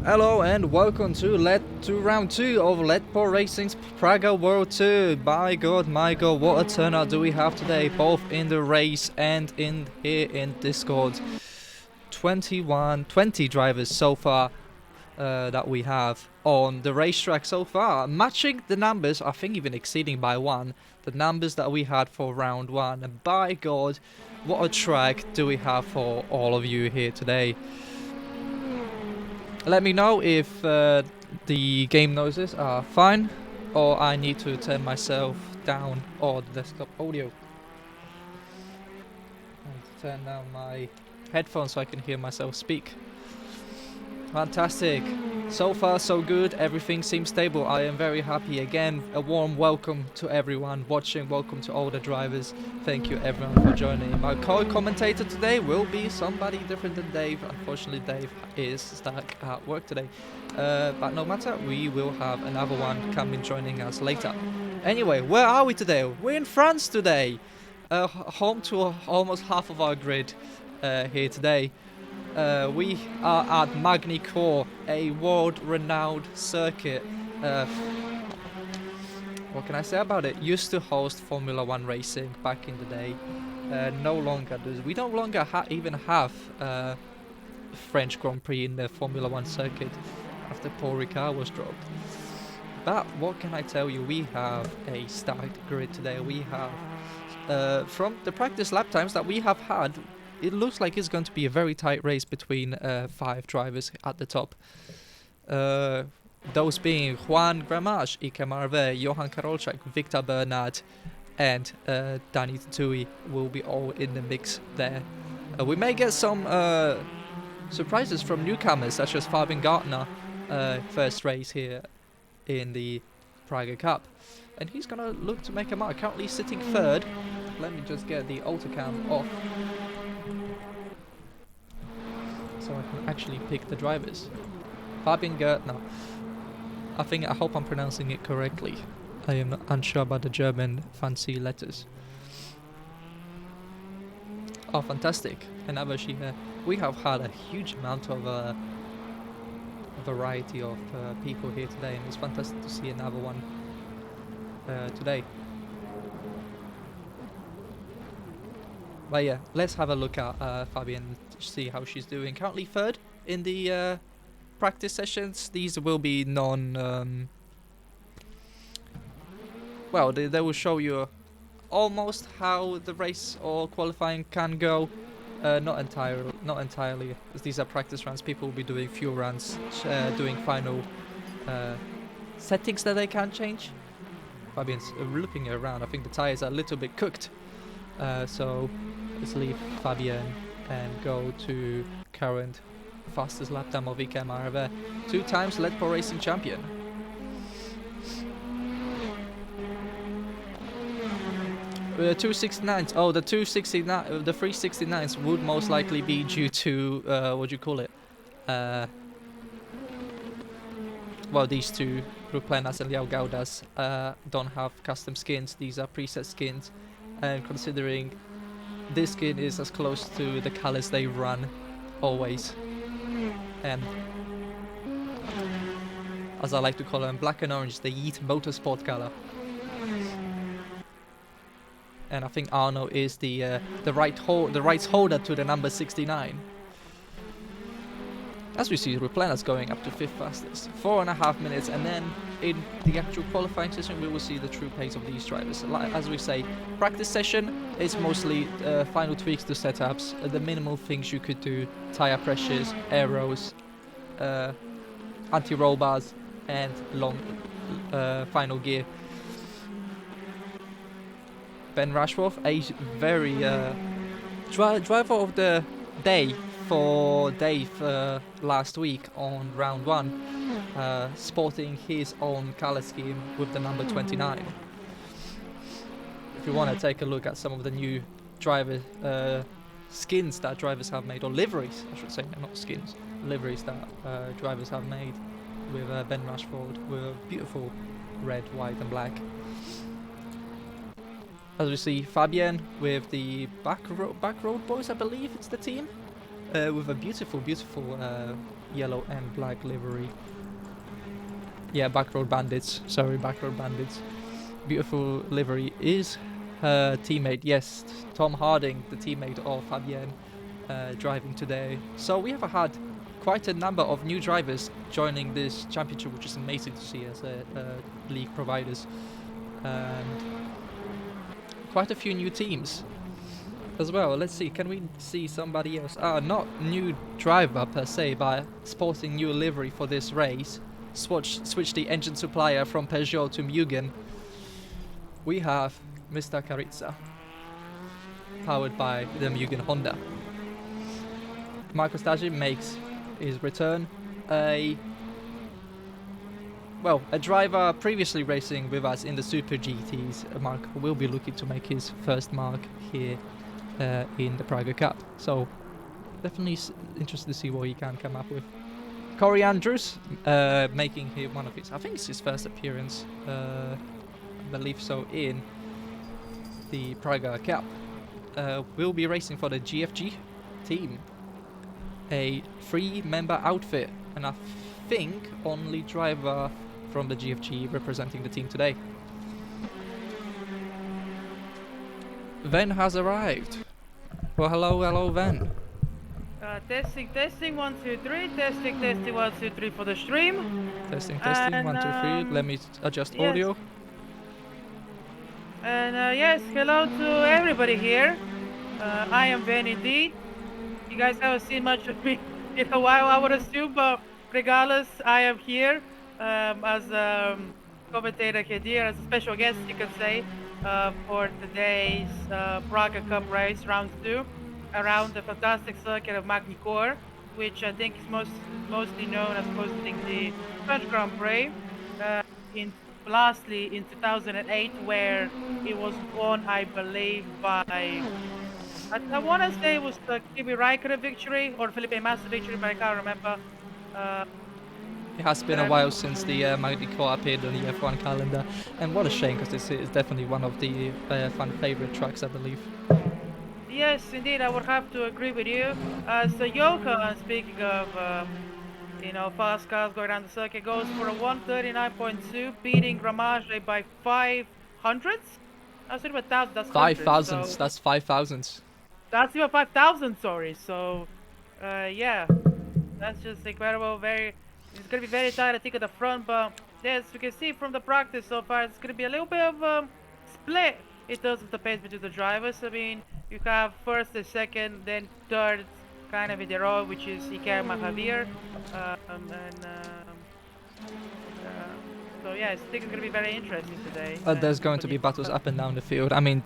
Hello and welcome to round 2 of Let Por Racing's Praga World Tour. My god, what a turnout do we have today, both in the race and here in Discord. 20 drivers so far that we have on the racetrack so far, matching the numbers, I think even exceeding by one, the numbers that we had for round 1. And by god, what a track do we have for all of you here today. Let me know if the game noises are fine, or I need to turn myself down, or the desktop audio. And turn down my headphones so I can hear myself speak. Fantastic. So far so good, everything seems stable. I am very happy. Again, a warm welcome to everyone watching, welcome to all the drivers. Thank you everyone for joining. My co-commentator today will be somebody different than Dave. Unfortunately Dave is stuck at work today. But no matter, we will have another one coming joining us later. Anyway, where are we today? We're in France today. Home to almost half of our grid here today. We are at Magny Cours, a world-renowned circuit. What can I say about it? Used to host Formula 1 racing back in the day. No longer does. We no longer even have French Grand Prix in the Formula 1 circuit after Paul Ricard was dropped. But what can I tell you? We have a stacked grid today. We have, from the practice lap times that we have had, it looks like it's going to be a very tight race between 5 drivers at the top. Those being Juan Gramage, Ike Marve, Johan Karolczak, Victor Bernard, and Danny Tatui will be all in the mix there. We may get some surprises from newcomers, such as Fabian Gartner, first race here in the Praga Cup. And he's going to look to make a mark, currently sitting third. Let me just get the autocam off, so I can actually pick the drivers. Fabian Gärtner. I hope I'm pronouncing it correctly. I am unsure about the German fancy letters. Oh, fantastic. Another she we have had a huge amount of variety of people here today, and it's fantastic to see another one today. But yeah, let's have a look at Fabian to see how she's doing. Currently third in the practice sessions. These will be well, they will show you almost how the race or qualifying can go. Not entirely, as these are practice runs. People will be doing few runs, doing final settings that they can change. Fabian's looking around. I think the tires are a little bit cooked. So let's leave Fabian and go to current fastest lap time of Ike Marve, 2 times Let Pro Racing champion. The 269s. Oh, the 269, the 369s would most likely be due to what do you call it? Well, these two, Ruplenas and Liao Gaudas, don't have custom skins. These are preset skins, and considering this skin is as close to the colors they run always, and as I like to call them, black and orange, the Yeet Motorsport color. And I think Arno is the rights holder to the number 69. As we see, Ruplena's going up to 5th fastest, 4.5 minutes, and then in the actual qualifying session we will see the true pace of these drivers. As we say, practice session is mostly final tweaks to setups, the minimal things you could do, tire pressures, aeros, anti-roll bars, and long final gear. Ben Rushworth, a very driver of the day for Dave last week on round 1, sporting his own color scheme with the number 29. If you want to take a look at some of the new driver skins that drivers have made, or liveries I should say, not skins, liveries that drivers have made with Ben Rushford with a beautiful red, white and black. As we see, Fabian with the back road boys, I believe it's the team, with a beautiful yellow and black livery. Yeah, backroad bandits. Sorry, backroad bandits. Beautiful livery is her teammate. Yes, Tom Harding, the teammate of Fabian, driving today. So we have had quite a number of new drivers joining this championship, which is amazing to see as league providers, and quite a few new teams as well. Let's see, can we see somebody else? Not new driver per se, but sporting new livery for this race. Switch the engine supplier from Peugeot to Mugen. We have Mr. Karitsa, powered by the Mugen Honda. Marco Staggi makes his return. A driver previously racing with us in the Super GTs, Marco will be looking to make his first mark here in the Praga Cup. So definitely interested to see what he can come up with. Corey Andrews making one of his, I think it's his first appearance, I believe so, in the Praga Cup. Will be racing for the GFG team, a 3-member outfit, and I think only driver from the GFG representing the team today. Ven has arrived. Well, hello Ven. Testing 1 2 3. Testing 1 2 3 for the stream. Testing 1 2 3. Let me adjust audio. And yes, hello to everybody here. I am Ven indeed. You guys haven't seen much of me in a while, I would assume, but regardless, I am here as commentator here, as a special guest, you can say, for today's Praga Cup race, round 2, around the fantastic circuit of Magny Cours, which I think is mostly known as hosting the French Grand Prix. Lastly, in 2008, where it was won, I believe, by, I want to say it was the Kimi Räikkönen victory or Felipe Massa victory, but I can't remember. It has been a while since the Magny Cours appeared on the F1 calendar, and what a shame because this is definitely one of the fan favorite tracks, I believe. Yes, indeed, I would have to agree with you. So Johan, speaking of, fast cars going down the circuit, goes for a 139.2, beating Ramage by 500s. I said about thousand, that's Five hundreds. thousands. So That's 5,000. that's even 5,000. Sorry. So, yeah, that's just incredible. It's gonna be very tight, I think, at the front, but yes, we can see from the practice so far, it's gonna be a little bit of split in terms of the pace between the drivers. I mean, you have first and second, then third, kind of in the row, which is Iker and Javier, and uh, so yeah, I think it's gonna be very interesting today. There's going For to the be battles up and down the field. I mean,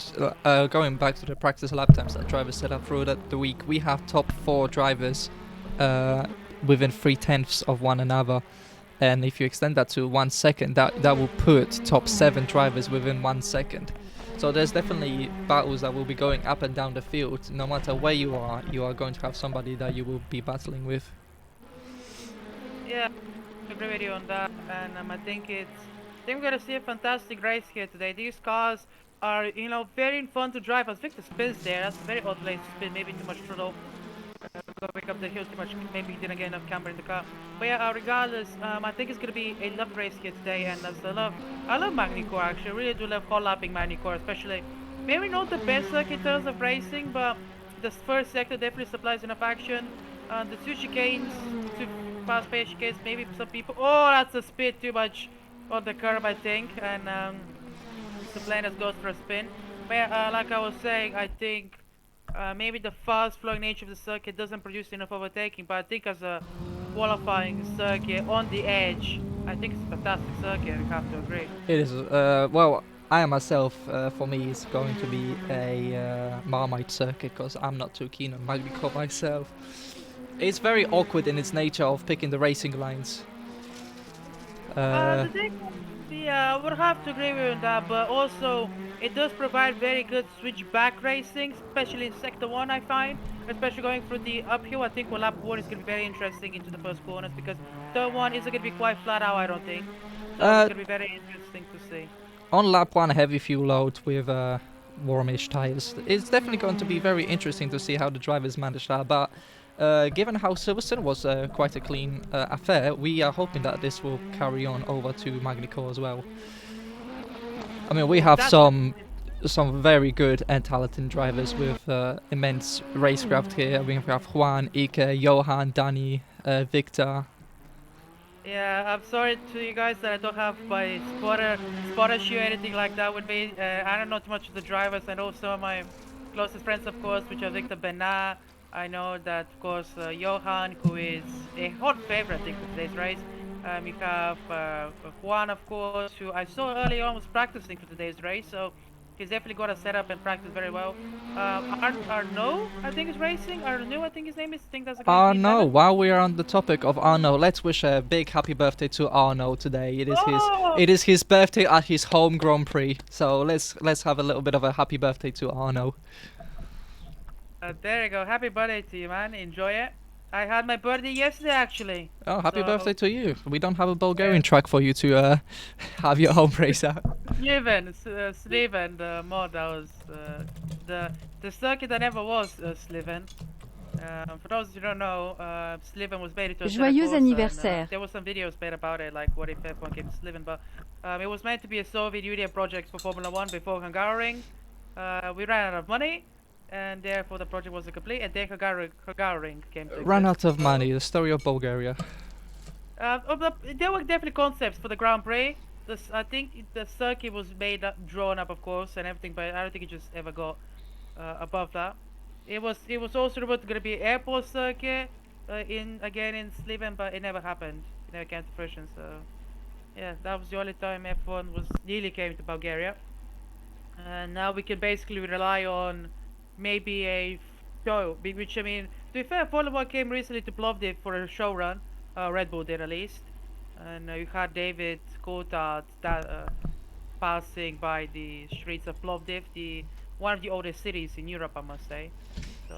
going back to the practice lap times that drivers set up through the week, we have top 4 drivers uh, within 3/10 of one another. And if you extend that to 1 second, that will put top 7 drivers within 1 second. So there's definitely battles that will be going up and down the field. No matter where you are going to have somebody that you will be battling with. Yeah, I agree with you on that, and I think we're gonna see a fantastic race here today. These cars are, very fun to drive. I think the spins there. That's a very odd place to spin. Maybe too much throttle. Going up the hill too much. Maybe didn't get enough camber in the car. But yeah, regardless, I think it's gonna be a love race here today, and I love Magny Cours actually. I really do love hot lapping Magny Cours, especially. Maybe not the best circuit in terms of racing, but the first sector definitely supplies enough action. The two chicanes, two fast-paced chicanes, maybe some people. Oh, that's a speed too much on the curb, I think, and Saplanas goes for a spin. But yeah, like I was saying, I think maybe the fast-flowing nature of the circuit doesn't produce enough overtaking, but I think as a qualifying circuit on the edge, I think it's a fantastic circuit. We have to agree. It is, well, I myself, for me, is going to be a Marmite circuit because I'm not too keen on Magny Cours myself. It's very awkward in its nature of picking the racing lines. The thing, yeah, I would have to agree with you on that, but also it does provide very good switchback racing, especially in Sector 1, I find. Especially going through the uphill, I think well, lap 1 is going to be very interesting into the first corners because third one isn't going to be quite flat out, I don't think. So it's Uh, going to be very interesting to see. on lap 1, heavy fuel load with warmish tires. It's definitely going to be very interesting to see how the drivers manage that, but given how Silverstone was quite a clean affair, we are hoping that this will carry on over to Magny Cours as well. I mean, we have That's some very good and talented drivers with immense racecraft here. We have Juan, Ike, Johan, Danny, Victor. Yeah, I'm sorry to you guys that I don't have my spotter shoe or anything like that with me. I don't know too much of the drivers. I know some of my closest friends, of course, which are Victor Bernat. I know that, of course, Johan, who is a hot favorite, I think, for today's race. You have Juan, of course, who I saw early on was practicing for today's race, so he's definitely got to set up and practice very well. Arnaud, I think, is racing. Arnaud, I think his name is. I think that's a guy in Arno, P11. while we are on the topic of Arno, let's wish a big happy birthday to Arno today. Oh! It is his birthday at his home Grand Prix. So let's have a little bit of a happy birthday to Arno. There you go. Happy birthday to you, man. Enjoy it. I had my birthday yesterday, actually. Oh, happy So, birthday to you. We don't have a Bulgarian track for you to have your home race at. Sliven, the mod that was the circuit that never was Sliven. For those who don't know, Sliven was made into a Joyeux Assetto Corsa, and, anniversaire. there was some videos made about it, like what if F1 came to Sliven, but it was meant to be a Soviet Union project for Formula 1 before Hungaroring. We ran out of money, and therefore the project wasn't complete, and then Hungaroring came to Run exist. out of So, money. The story of Bulgaria. there were definitely concepts for the Grand Prix. I think the circuit was drawn up, of course, and everything, but I don't think it just ever got above that. It was also going to be an airport circuit in Sliven, but it never happened. It never came to fruition. So yeah, that was the only time F1 was nearly came to Bulgaria. And now we can basically rely on maybe a show, which I mean, to be fair, Formula 1 came recently to Plovdiv for a show run. Red Bull did at least, and you had David Coulthard passing by the streets of Plovdiv, one of the oldest cities in Europe, I must say. So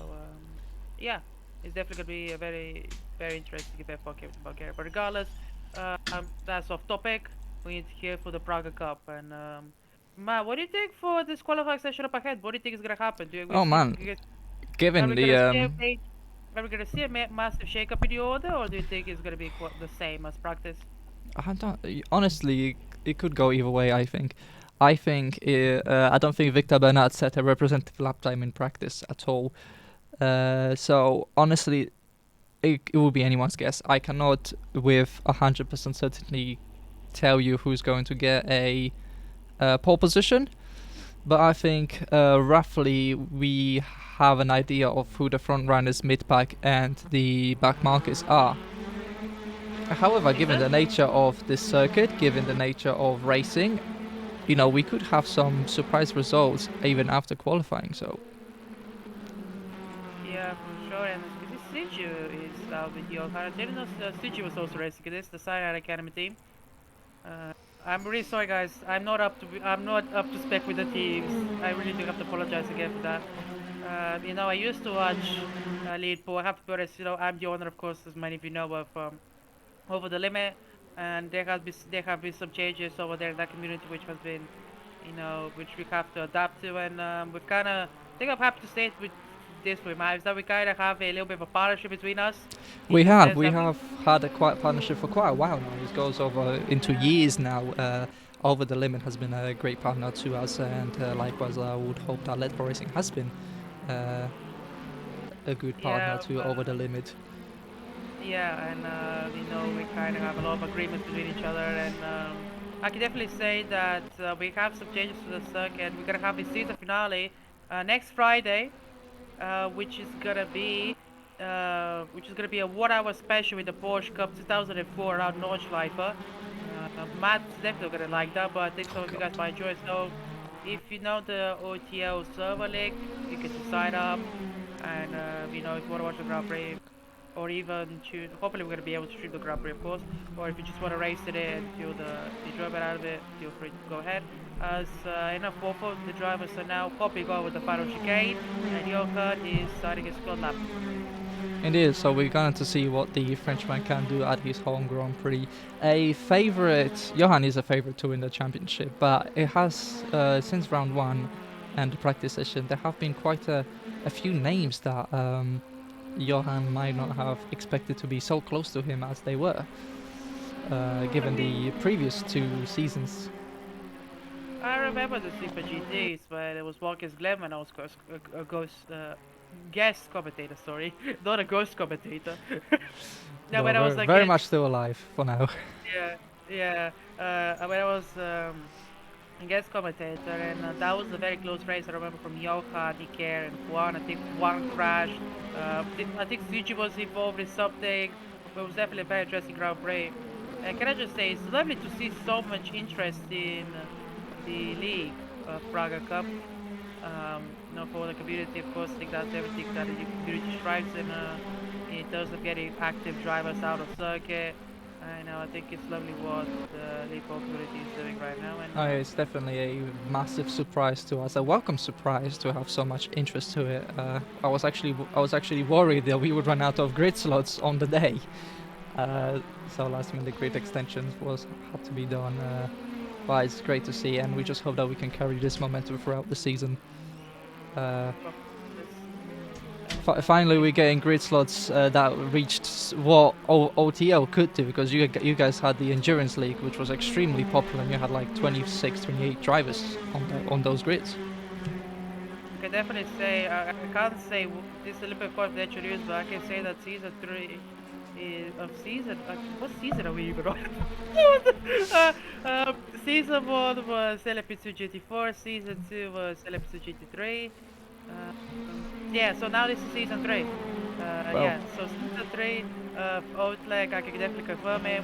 yeah, it's definitely gonna be a very, very interesting if F1 came to Bulgaria. But regardless, That's off topic. We need to hear for the Praga Cup. And Matt, what do you think for this qualifying session up ahead? What do you think is gonna happen? Do we Oh see? man, Are given we the gonna see are we gonna see a massive shake-up in the order, or do you think it's gonna be the same as practice? I don't honestly, it could go either way. I don't think Victor Bernard set a representative lap time in practice at all. So honestly, it will be anyone's guess. I cannot with 100% certainty tell you who's going to get a pole position, but I think roughly we have an idea of who the front runners, mid pack, and the back markers are. However, given Decent. the nature of this circuit, given the nature of racing, we could have some surprise results even after qualifying. So Yeah, for sure. And this Siju is out with your car. I didn't know Siju was also racing this, the Cyanide Academy team. Uh, I'm really sorry, guys. I'm not up to spec with the teams. I really do have to apologize again for that. I used to watch Lead Four. I have to be honest. I'm the owner, of course, as many of you know, of Over the Limit, and there have been some changes over there in that community, which has been, which we have to adapt to, and we kind of I think I'm happy to state with this with Miles that we kind of have a little bit of a partnership between us, we in the have sense we that have had a quiet partnership for quite a while now. It goes over into years now. Over the Limit has been a great partner to us, and likewise, I would hope that Let for Racing has been uh, a good partner yeah, to Over the Limit. yeah, and we kind of have a lot of agreements between each other, and I can definitely say that we have some changes to the circuit. We're gonna have a season finale next Friday, which is gonna be a 1 hour special with the Porsche Cup 2004 around Nordschleife. Matt's definitely gonna like that, but I think some Oh of you guys God. might enjoy it. So if you know the OTL server link, you can just sign up, and if you wanna watch the Grand Prix, or even tune. Hopefully, we're gonna be able to stream the Grand Prix, of course. Or if you just wanna race today and feel the enjoyment out of it, feel free to go ahead. As enough for the drivers are now popping over the final chicane, and Johan is starting his squad lap. Indeed, so we're going to see what the Frenchman can do at his home Grand Prix. A favourite, Johan is a favourite to win the championship, but it has, since round one and the practice session, there have been quite a few names that Johan might not have expected to be so close to him as they were, I given mean, the previous 2 seasons. I remember the Super GTs where there was Marcus Glenn when I was a ghost guest commentator. Sorry, not a ghost commentator. No, Though when I was very, a very guest. much still alive for now. Yeah, yeah. When I was guest commentator, and that was a very close race. I remember from Yoka, Diker, and Juan. I think Juan crashed. I think Suji was involved in something. But it was definitely a very interesting Grand Prix. And can I just say, it's lovely to see so much interest in the league of Praga Cup. For the community, of course, I think that's everything that the community strives in terms of getting active drivers out of circuit. I think it's lovely what the League community is doing right now, and Oh, yeah, it's definitely a massive surprise to us, a welcome surprise to have so much interest to it. I was actually worried that we would run out of grid slots on the day, uh, so last minute grid extensions had to be done. But it's great to see, and we just hope that we can carry this momentum throughout the season. Uh, of this, and Finally, we're getting grid slots that reached what OTL could do, because you guys had the Endurance League, which was extremely popular, and you had like 26, 28 drivers on those grids. I can definitely say I can't say this is a little bit confidential news, but I can say that what season are we even on? uh, Season 1 was LMP2 GT4, Season 2 was LMP2 GT3. Yeah, so now this is Season 3. Well, Yeah, so Season 3 of Outleg, I can definitely confirm it.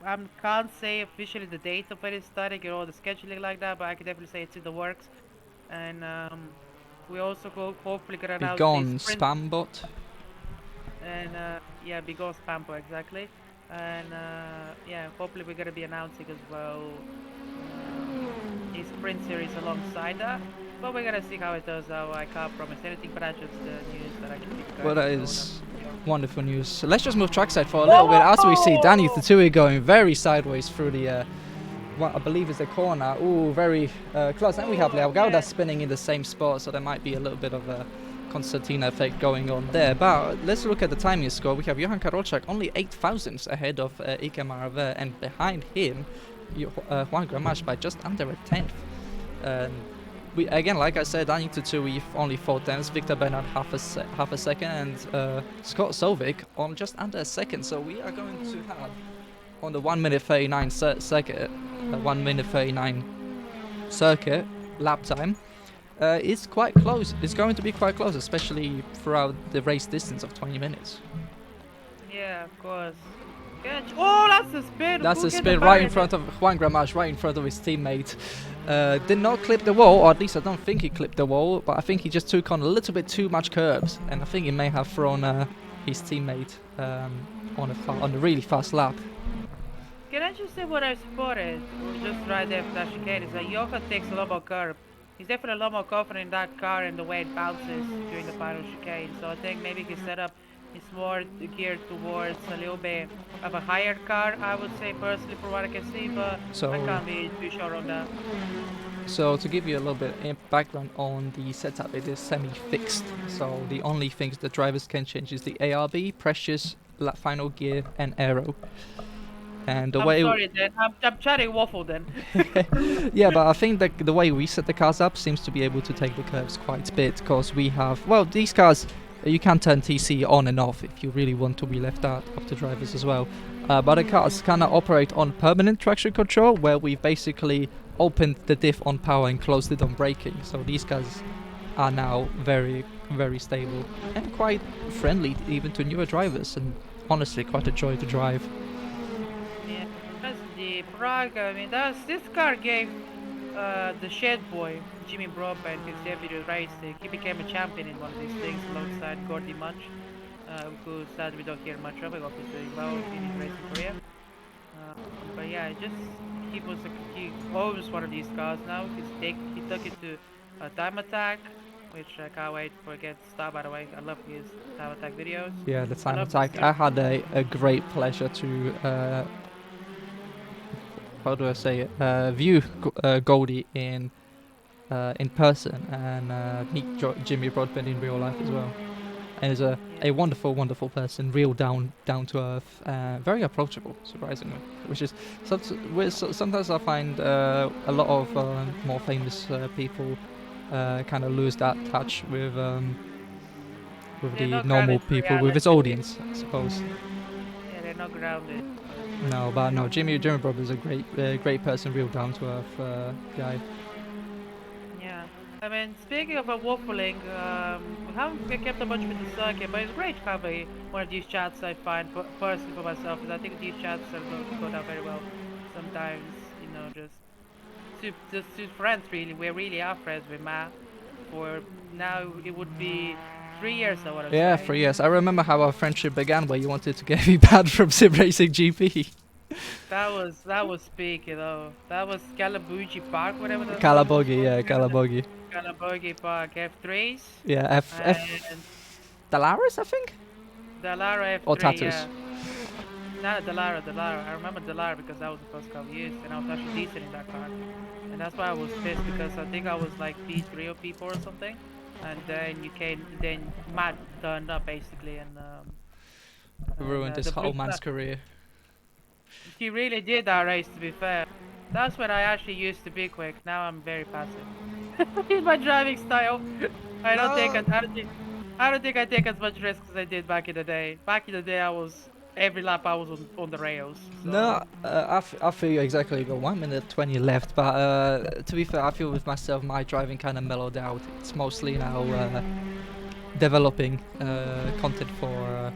I can't say officially the date of when it's starting or the scheduling like that, but I can definitely say it's in the works. And we also hopefully gonna be announce the gone, sprint, spam bot. and yeah, big old Spampo exactly. And yeah, hopefully we're gonna be announcing as well a sprint series alongside that. But we're gonna see how it turns out. I can't promise anything, but that's just the news that I can give you guys Well, that as the owner. is Wonderful news. So let's just move trackside for a little bit as we see Danny Tatui going very sideways through the what I believe is the corner. Ooh, very close. And we have Leo Gauda spinning in the same spot, so there might be a little bit of a concertina effect going on there. But let's look at the timing score. We have Johan Karolczak only 8 thousandths ahead of Ike Marave, and behind him Juan Gramash by just under a tenth. We again, like I said, Danny Tatui only 4 tenths, Victor Bernard half a second, and Scott Sovic on just under a second. So we are going to have on the 1 minute 39 circuit, 1 minute 39 circuit lap time. It's quite close. It's going to be quite close, especially throughout the race distance of 20 minutes. Yeah, of course. Oh, that's a spin. That's a spin right in front of Juan Gramash, right in front of his teammate. Did not clip the wall, or at least I don't think he clipped the wall, but I think he just took on a little bit too much curbs, and I think he may have thrown his teammate on a really fast lap. Can I just say what I spotted? Just right there for that chicane is that Johan takes a lot more curb. He's definitely a lot more confident in that car and the way it bounces during the final chicane. So I think maybe his setup is more geared towards a little bit of a higher car, I would say personally, from what I can see, but I can't be too sure on that. So to give you a little bit of background on the setup, it is semi-fixed. So the only things the drivers can change is the ARB, pressures, final gear, and aero. And the way sorry then, I'm chatting waffle then. Yeah, but I think that the way we set the cars up seems to be able to take the curves quite a bit, because we have, well, these cars, you can turn TC on and off if you really want to be left out up to drivers as well. But the cars kind of operate on permanent traction control, where we've basically opened the diff on power and closed it on braking. So these cars are now very, very stable and quite friendly even to newer drivers, and honestly quite a joy to drive. Yeah, that's the Praga. I mean, this car gave the shed boy Jimmy Broadbent his debut racing. He became a champion in one of these things alongside Gordy Munch, who sadly we don't hear much of. I hope he's doing well in his racing career. But yeah, he owns one of these cars now. He took it to Time Attack, which I can't wait for it gets started. By the way, I love his Time Attack videos. Yeah, the Time Attack. I had a great pleasure to how do I say it? View Goldie in person, and meet Jimmy Broadbent in real life as well. And he's a wonderful, wonderful person, real down to earth, very approachable, surprisingly. Which is sometimes I find a lot of more famous people kind of lose that touch with the normal people, with its audience, I suppose. Yeah, they're not grounded. No, but no, Jimmy Broadbent is a great person, real down to earth guy. Yeah. I mean, speaking of waffling, we haven't kept up much with the circuit, but it's great to have one of these chats. I find personally for myself, because I think these chats are going to go down very well. Sometimes, you know, just to friends really. We really are friends with Matt. For now, it would be 3 years. I want to Yeah, say. 3 years. I remember how our friendship began, where you wanted to get me banned from Sim Racing GP. That was peak, you know. That was Calabugi Park, whatever that was. Calabogie, yeah, Calabogie. Calabogie Park F3s. Yeah, F Dalaris, I think? Dallara F3, Or Tatus. yeah. No, Dallara. I remember Dallara because that was the first car we used, and I was actually decent in that car. And that's why I was pissed, because I think I was like P3 or P4 or something. And then Matt turned up basically, and ruined his whole man's career. He really did that race, to be fair. That's when I actually used to be quick. Now I'm very passive. In my driving style, I don't think I take as much risk as I did back in the day. Back in the day, every lap I was on the rails. So. No, I feel you exactly. You got 1 minute 20 left, but to be fair, I feel with myself, my driving kind of mellowed out. It's mostly now developing content for.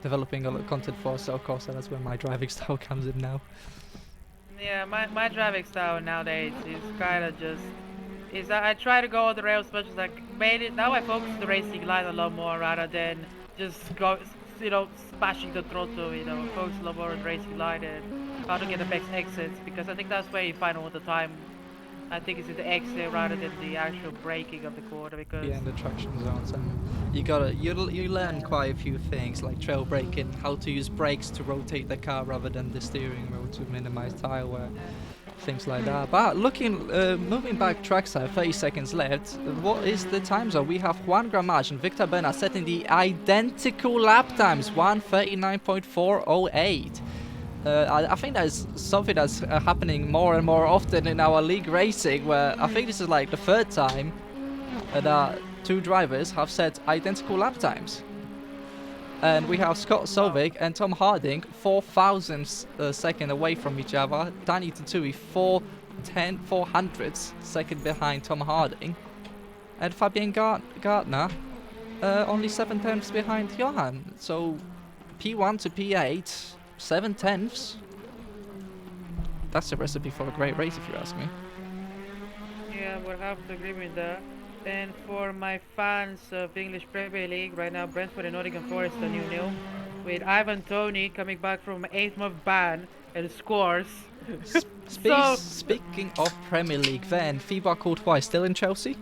Developing a lot of content for Assetto Corsa. That's where my driving style comes in now. Yeah, my driving style nowadays is kind of just that I try to go on the rails as much as I made it. Now I focus on the racing line a lot more rather than just smashing the throttle. Focus a lot more on the racing line and how to get the best exits, because I think that's where you find all the time I think it's in the exit rather than the actual braking of the corner because Yeah, in the traction zones, and you learn quite a few things like trail braking, how to use brakes to rotate the car rather than the steering wheel to minimize tire wear, things like that. But moving back trackside, 30 seconds left. What is the time zone? We have Juan Gramage and Victor Bernard setting the identical lap times, 1:39.408. I think that's something that's happening more and more often in our league racing, where I think this is like the third time that two drivers have set identical lap times. And we have Scott Solvik and Tom Harding 4 thousandths second away from each other. Danny Tatui 4/400ths second behind Tom Harding. And Fabian Gardner only 7 tenths behind Johan. So P1 to P8, 7 tenths. That's a recipe for a great race if you ask me. yeah, we'll have to agree with that. And for my fans of English Premier League, right now Brentford and Nottingham Forest are 0-0, with Ivan Toney coming back from 8-month ban and scores. So Speaking of Premier League, then Thibaut Courtois still in Chelsea?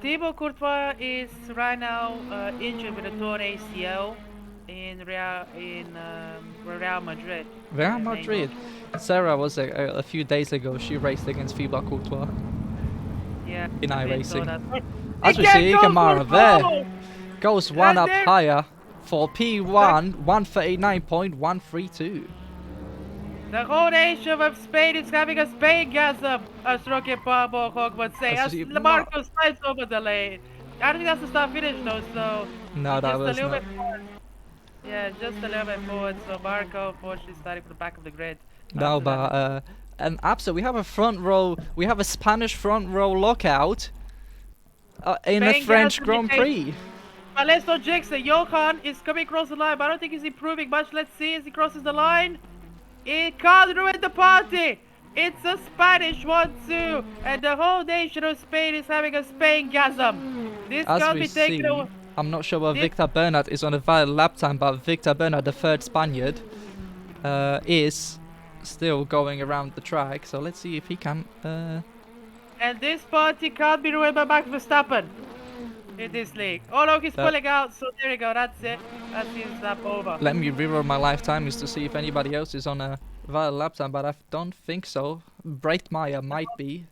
Thibaut Courtois is right now injured with a torn ACL in Real Madrid. Real Madrid. Sarah was a few days ago. She raced against Thibaut Courtois Yeah, in I did saw iRacing. that. As we Again, see, goes Kamara Courtois! there goes one And up there- higher for P1, 1:39.132. The whole nation of Spain is having a Spaingasm, as Rocky Pablo Hog would say, As as you- Marco slides over the lane. I don't think that's the start finish though, so No, he's that just a was little not. bit forward. Yeah, just a little bit forward, so Marco unfortunately starting from the back of the grid. No, After that. but and absolutely, we have a front row. We have a Spanish front row lockout in a Spain French gets Grand Prix. But let's not jinx it. Johan is coming across the line, but I don't think he's improving much. Let's see as he crosses the line. It can't ruin the party. It's a Spanish 1-2, and the whole nation of Spain is having a Spain-gasm. This As can't we be taken see, away. I'm not sure whether This- Victor Bernard is on a valid lap time, but Victor Bernard, the third Spaniard, is still going around the track. So let's see if he can. And this party can't be ruined by Max Verstappen in this league. Oh look, he's pulling out, so there you go, that's it. That's his lap over. Let me reroll my lifetime is to see if anybody else is on a valid lap time, but I don't think so. Breitmeyer might be.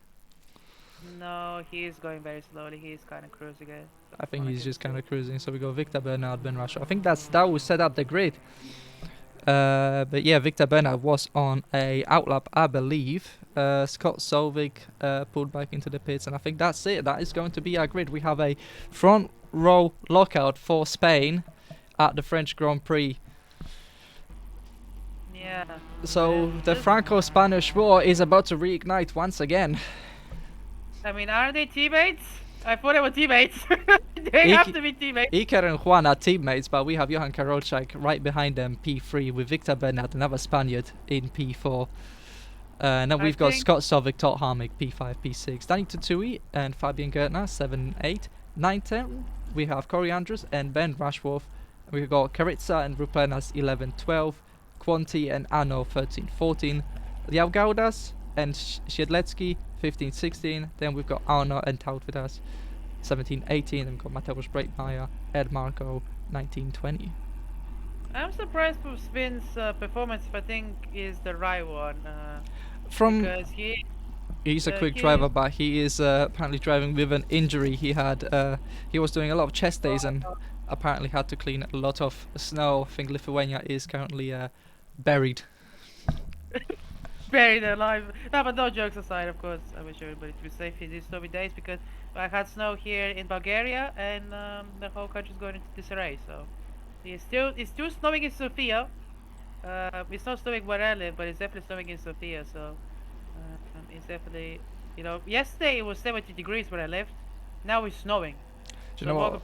No, he is going very slowly. He's kind of cruising it. I think he's just kind of cruising. So we go Victor Bernard, Ben Rusher. I think that will set up the grid. But yeah, Victor Bernard was on a outlap, I believe. Scott Solvik pulled back into the pits, and I think that's it. That is going to be our grid. We have a front row lockout for Spain at the French Grand Prix. Yeah. So Yeah, the just- Franco-Spanish War is about to reignite once again. I mean, aren't they teammates? I thought they were teammates. They have to be teammates. Iker and Juan are teammates, but we have Johan Karolczak right behind them, P3, with Victor Bernard, another Spaniard, in P4. And then I we've got think- Scott Solvik, Todd Harmick, P5, P6. Danny Tatui and Fabian Gertner, 7, 8. 9, 10, we have Corey Andrews and Ben Rashworth. We've got Karitsa and Rupernas, 11, 12. Quanti and Anno, 13, 14. Liao Gaudas and Siedlecki, 15, 16. Then we've got Arno and Tautvidas, 17, 18. Then we've got Mateusz Breitmeyer, Ed Marco, 19, 20. I'm surprised with Sven's performance, if I think is the right one. Because He's a quick he- driver, but he is apparently driving with an injury he had. He was doing a lot of chest days and apparently had to clean a lot of snow. I think Lithuania is currently buried. buried alive. No, but no jokes aside, of course, I wish everybody to be safe in these snowy days because I had snow here in Bulgaria and the whole country's going into disarray. So it's still snowing in Sofia. It's not snowing where I live, but it's definitely snowing in Sofia. So it's definitely, yesterday it was 70 degrees where I lived. Now it's snowing. Do you So know welcome what?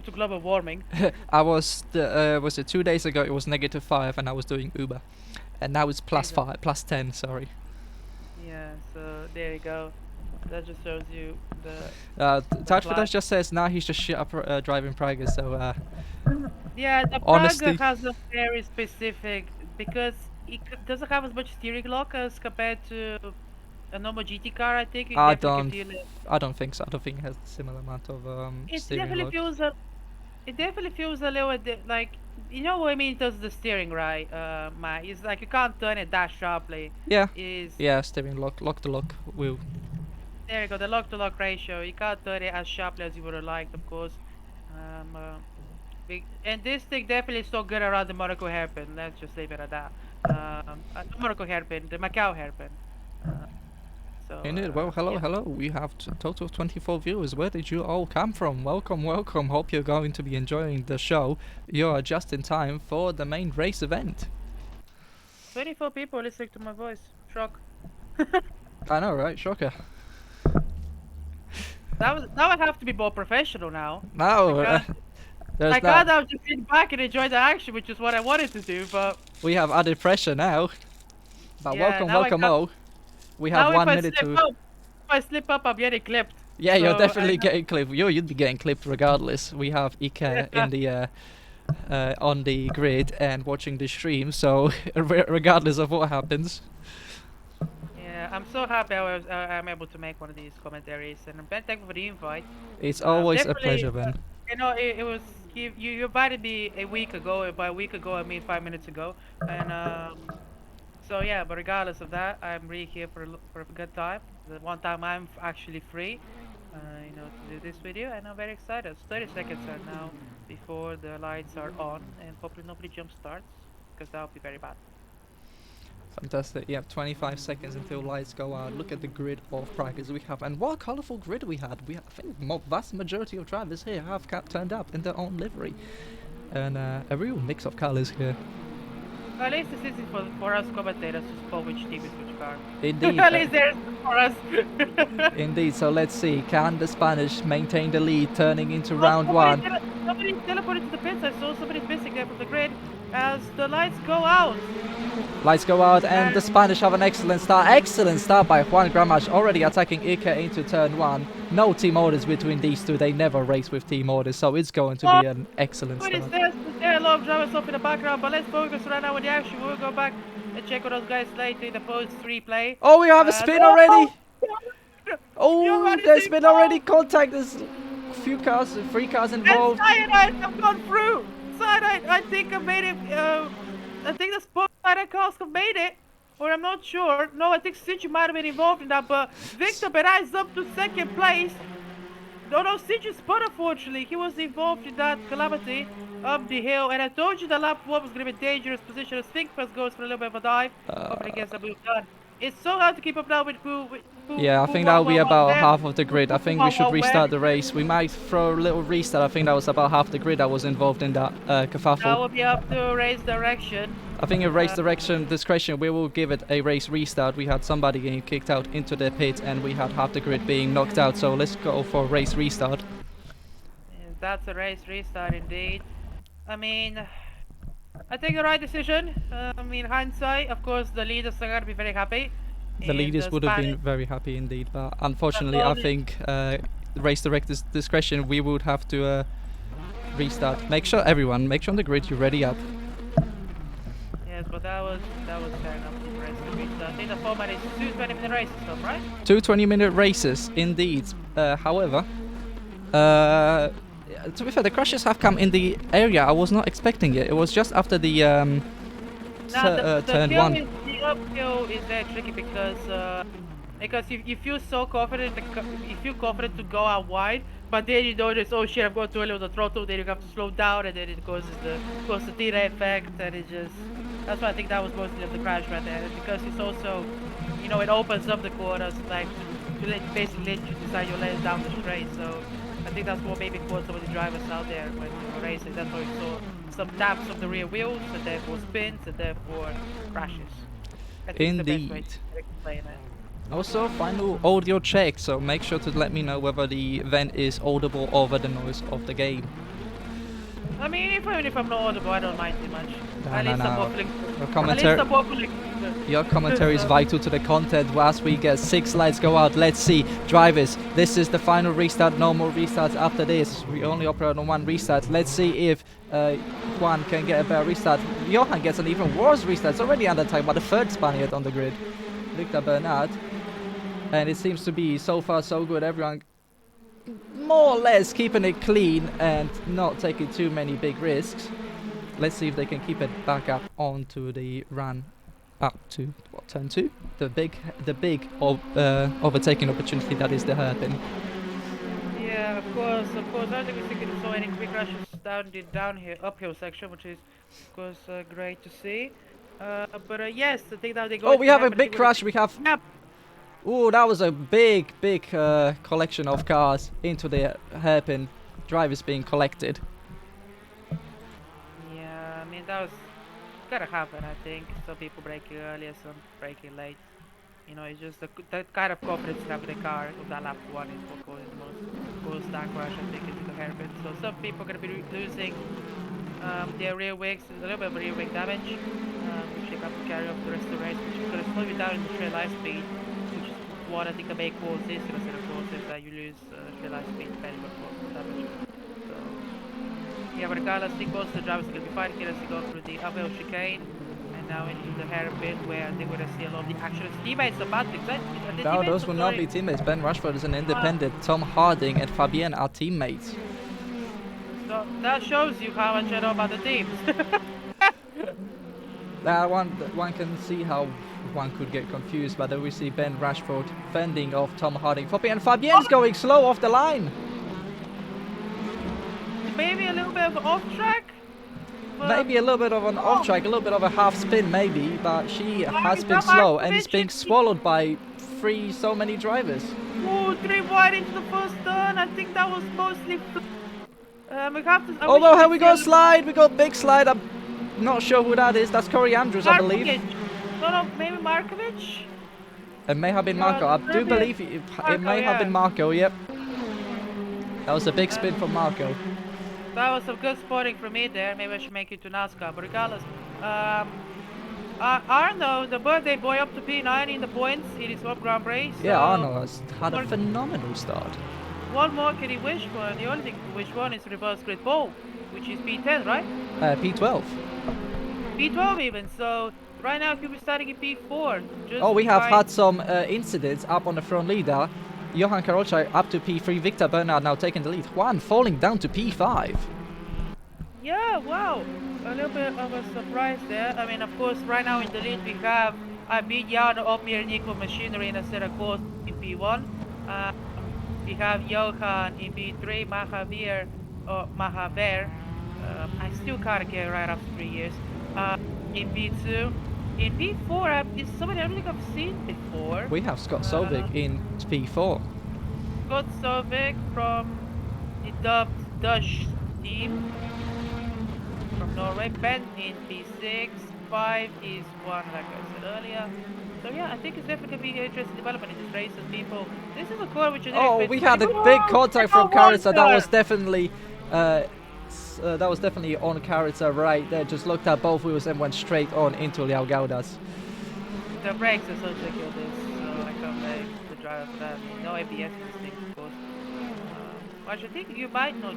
to global warming. I was was it 2 days ago? It was -5, and I was doing Uber, and now it's +5, +10. Sorry. Yeah. So there you go. That just shows you the. Tautvidas just says now he's just shit up driving Praga. So Yeah, the Honesty. Praga has a very specific because doesn't have as much steering lock as compared to a normal GT car. I think you I definitely can don't, feel it. I don't think so. I don't think it has a similar amount of It steering definitely lock. feels a. It definitely feels a little bit like you know what I mean. It does the steering right, It's like you can't turn it that sharply. Yeah, Is yeah, steering lock to lock wheel. there you go, the lock to lock ratio. You can't turn it as sharply as you would have liked, of course. Um, uh, and this thing definitely is so good around the Monaco hairpin. Let's just leave it at that. The Monaco hairpin, the Macau hairpin. Uh, Indeed. Well, hello, yeah. hello. We have a total of 24 viewers. Where did you all come from? Welcome, welcome. Hope you're going to be enjoying the show. You are just in time for the main race event. 24 people listening to my voice. Shock. I know, right? Shocker. That would have to be more professional now. Now, Because there's I can't that. now just sit back and enjoy the action, which is what I wanted to do. But We have added pressure now. But yeah, welcome, now I welcome can't. all. We have Now if 1 I minute slip to. up, if I slip up, I'm getting clipped. Yeah, you're So, definitely getting clipped. You'd be getting clipped regardless. We have Ike in the on the grid and watching the stream, so regardless of what happens. yeah, I'm so happy I'm able to make one of these commentaries, and I'm very thankful for the invite. It's always a Definitely, pleasure, Ben. it was you invited me a week ago. And by a week ago, I mean 5 minutes ago, and so yeah. But regardless of that, I'm really here for a good time. The one time I'm actually free, to do this video, and I'm very excited. 30 seconds are now before the lights are on, and hopefully nobody jump starts, because that would be very bad. Fantastic. Yeah, 25 seconds until lights go out. Look at the grid of Pragas we have, and what a colourful grid we had. I think vast majority of drivers here have turned up in their own livery, and a real mix of colours here. At least it's easy for us commentators to spot which team is which car. Indeed. At least there's for us. Indeed. So let's see. Can the Spanish maintain the lead, turning into round one? Somebody teleported to the pits. I saw somebody missing there from the grid as the lights go out. Lights go out, and the Spanish have an excellent start. Excellent start by Juan Gramash, already attacking Ike into turn one. No team orders between these two. They never race with team orders, so it's going to be an excellent What is start. this? There are a lot of drivers up in the background, but let's focus right now on the action. We'll go back and check what those guys later in the post-3 play. Oh, we have a spin already! Oh, there's been already contact. There's few cars, 3 cars involved. And Cyanide have gone through. Cyanide, I think I made it. I think the spot Cyanide cars have made it, or I'm not sure. No, I think Sinju might have been involved in that, but Victor Berais up to 2nd place. No, Sinju's spot, unfortunately. He was involved in that calamity up the hill, and I told you the lap 1 was going to be a dangerous position. I think first goes for a little bit of a dive. Hopefully gets a move done. It's so hard to keep up now with who Yeah, I think that'll be about half of the grid. I think we should where. restart the race. We might throw a little restart. I think that was about half the grid that was involved in that That kerfuffle. will be up to race direction. I think in race direction discretion, we will give it a race restart. We had somebody getting kicked out into the pit, and we had half the grid being knocked out. So let's go for a race restart. Yes, that's a race restart indeed. I mean, I think the right decision. I mean, hindsight, of course, the leaders are going to be very happy. The And leaders would have been Spanish- very happy indeed, but unfortunately, I think race director's discretion, we would have to restart. Make sure on the grid you're ready up. Yes, but that was fair enough to race the restart. I think the format is 2 20-minute races, stuff, right? 2 20-minute races, indeed. However, to be fair, the crashes have come in the area. I was not expecting it. It was just after the turn one. The uphill is very tricky because you feel so confident, you feel confident to go out wide, but then you notice, oh shit, I'm going too early on the throttle. Then you have to slow down, and then it causes the tira effect, and it just. That's why I think that was mostly of the crash right there, because it's also, it opens up the corners, like basically let you decide your lanes down the straight. So I think that's what maybe caused some of the drivers out there when racing. That's why you saw some taps of the rear wheels, and therefore spins, and therefore crashes. I think it's the best way to explain it. Also, final audio check, so make sure to let me know whether the event is audible over the noise of the game. I mean, even if I'm not audible, I don't mind too much. Nah, At least nah, I'm nah. waffling. Your commentary, your commentary is vital to the content. As we get 6 lights go out, let's see, drivers. This is the final restart. No more restarts after this. We only operate on 1 restart. Let's see if Juan can get a better restart. Johan gets an even worse restart. It's already under time by the third Spaniard on the grid, Victor Bernard. And it seems to be so far so good. Everyone more or less keeping it clean and not taking too many big risks. Let's see if they can keep it back up onto the run up to what, turn 2? The big overtaking opportunity that is the hairpin. Yeah, of course. I don't think we saw any quick rushes down the uphill section, which is of course great to see. But yes, I think that they go. Oh, we have a big crash. We have. Yep. Oh, that was a big collection of cars into the hairpin. Drivers being collected. Yeah, I mean that was gotta happen. I think some people braking earlier, some braking late. You know, it's just the kind of confidence you have in the car of that lap one is what causes the most that crash, I think, into the hairpin. So some people are going to be losing their rear wings, a little bit of rear wing damage, which they have to carry off the rest of the race, which is going to slow you down in the straight line speed, which is what I think the main cause is in a set of courses, that you lose straight line speed depending on the damage. So, yeah, but regardless, I think most of the drivers are going to be fighting here as they go through the uphill chicane. Now into the hairpin where they're going to see a lot of the action. Teammates about to No, those will not be teammates. Ben Rushford is an independent. Tom Harding and Fabienne are teammates. So that shows you how much I know about the teams. That one can see how one could get confused, but then we see Ben Rashford fending off Tom Harding. Fabienne's going slow off the line. Maybe a little bit of off track. Maybe a little bit of an off track, a little bit of a half spin maybe, but she has been slow and is being swallowed by so many drivers. Oh, 3 wide into the first turn. I think that was mostly. We have to. Oh no, here we go, slide. We got big slide. I'm not sure who that is. That's Corey Andrews, I believe. No, maybe Markovic. It may have been Marco. I do believe it may have been Marco. Yep. That was a big spin from Marco. That was some good spotting from me there. Maybe I should make it to NASCAR. But regardless, Arno, the birthday boy, up to P9 in the points in his home Grand Prix. So yeah, Arno has had a phenomenal start. What more can he wish for? The only thing to wish for is reverse grid pole, which is P10, right? P12. P12 even. So right now, he'll be starting in P4. Oh, we have had some incidents up on the front leader. Johan Karolczak up to P3, Victor Bernard now taking the lead. Juan falling down to P5. Yeah, wow. A little bit of a surprise there. I mean, of course, right now in the lead we have Abidjan, Opier, Nico Machinery and Assetto Corsa in P1. We have Johan in P3, Mahaver. I still can't get right after 3 years. In P2. In P4, is somebody I don't think I've seen before. We have Scott Solvik in P4. Scott Solvik from the dubbed Dutch team from Norway. Ben in P6. 5 is one, like I said earlier. So yeah, I think it's definitely going to be an interesting development in this race as people. This is a core which is. Oh, we had a big contact from Karitsa. That was definitely. That was definitely on Karitsa right there. Just looked at both wheels and went straight on into Liao Gaudas. The brakes are so tricky on this, so I can't blame the driver for that. I mean, no ABS in this thing, of course. Which I think you might no,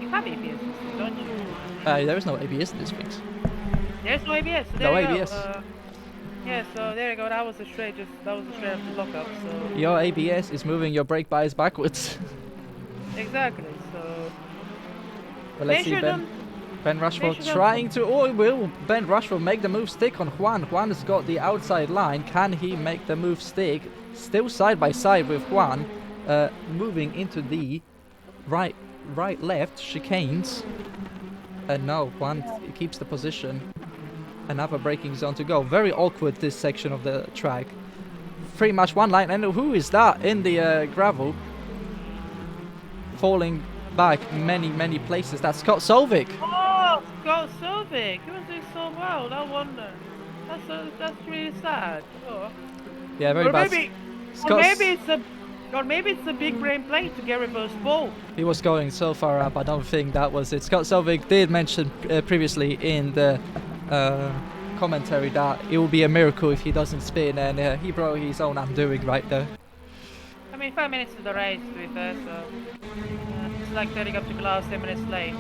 you have ABS in this thing, don't you? There is no ABS in this thing. There's no ABS. So no ABS. Yeah, so there you go. That was a straight up the lockup. So your ABS is moving your brake bias backwards. Exactly. So. Well, let's see Ben Rushford trying to. Oh, will Ben Rushford make the move stick on Juan? Juan has got the outside line. Can he make the move stick? Still side by side with Juan, moving into the right-left chicanes. And no, Juan keeps the position. Another braking zone to go. Very awkward this section of the track. Pretty much one line. And who is that in the gravel? Falling back many places. That's Scott Solvik. Oh, Scott Solvik. He was doing so well. No wonder. That's really sad. Oh. Yeah, very bad. Or maybe it's a big brain play to get reverse pole. He was going so far up. I don't think that was it. Scott Solvik did mention previously in the commentary that it will be a miracle if he doesn't spin, and he brought his own undoing right there. I mean, 5 minutes to the race, to be fair, so it's like turning up to class 10 minutes late.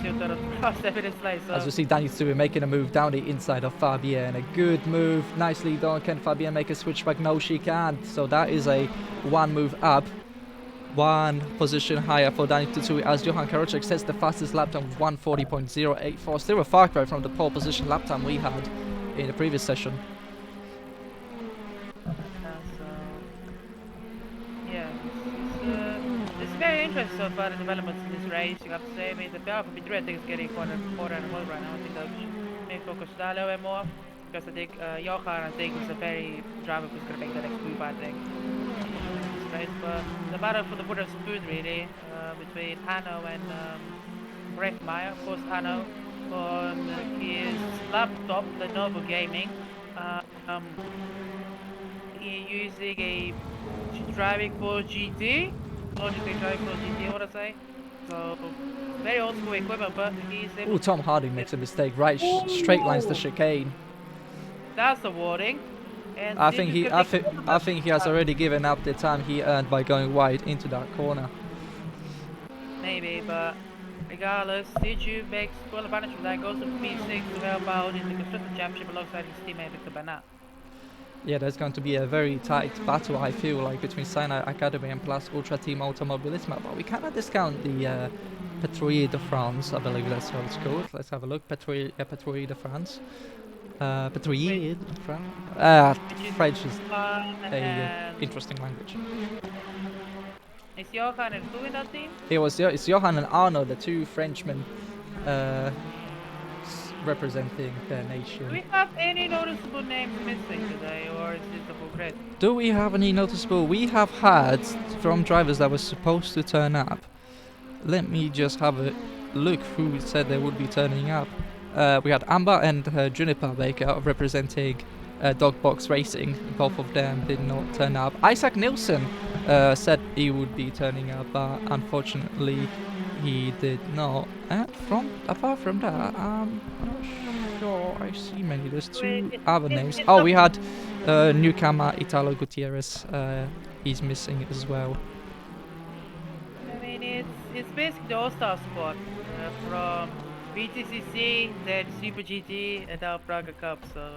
pursuit out of last evidence lane. So As you see, Daniel Stewart making a move down the inside of Fabian. A good move, nicely done. Can Fabian make a switchback? No, she can't. So that is a one move up, one position higher for Daniel Stewart as Johan Karocek sets the fastest lap time with 1:40.084. Still a far cry from the pole position lap time we had in the previous session. yeah, it's very interesting so far the developments in this race. You have to say, I mean, the battle for Madrid I think is getting quarter and more right now. I think that we should maybe focus that a little bit more because I think Johan, I think, is a very driver who's going to make the next move. I think. Right, but the battle for the wooden spoon really between Hanno and Breckmeyer. Of course, Hanno on his laptop, the Novo Gaming, using a driving for GT, logically driving for GT, I want to say. So very old school equipment, but he's able. Ooh, Tom Harding makes a mistake. Right, straight lines the chicane. That's the warning. And I think he has already given up the time he earned by going wide into that corner. Maybe, but regardless, did you make spoiler advantage from that? Goes to P6 to help out in the Constructor Championship alongside his teammate Victor Bernat. Yeah, there's going to be a very tight battle, I feel like, between Sinai Academy and Plus Ultra Team Automobilismo. But we cannot discount the Patrouille de France, I believe that's how it's called. Let's have a look. Patrouille de France. Patrouille de France. French is a interesting language. Is Johan and who in that team? It's Johan and Arno, the two Frenchmen representing their nation. Do we have any noticeable names missing today, or is this a full grid? Do we have any noticeable? We have had from drivers that were supposed to turn up. Let me just have a look who said they would be turning up. We had Amber and Juniper Baker representing Dogbox Racing. Both of them did not turn up. Isaac Nilsson said he would be turning up, but unfortunately he did not. And apart from that, I'm not sure I see many. There's two other names. Oh, we had newcomer Italo Gutierrez. He's missing as well. I mean, it's basically the all-star squad from BTCC, then Super GT, and now Praga Cup. So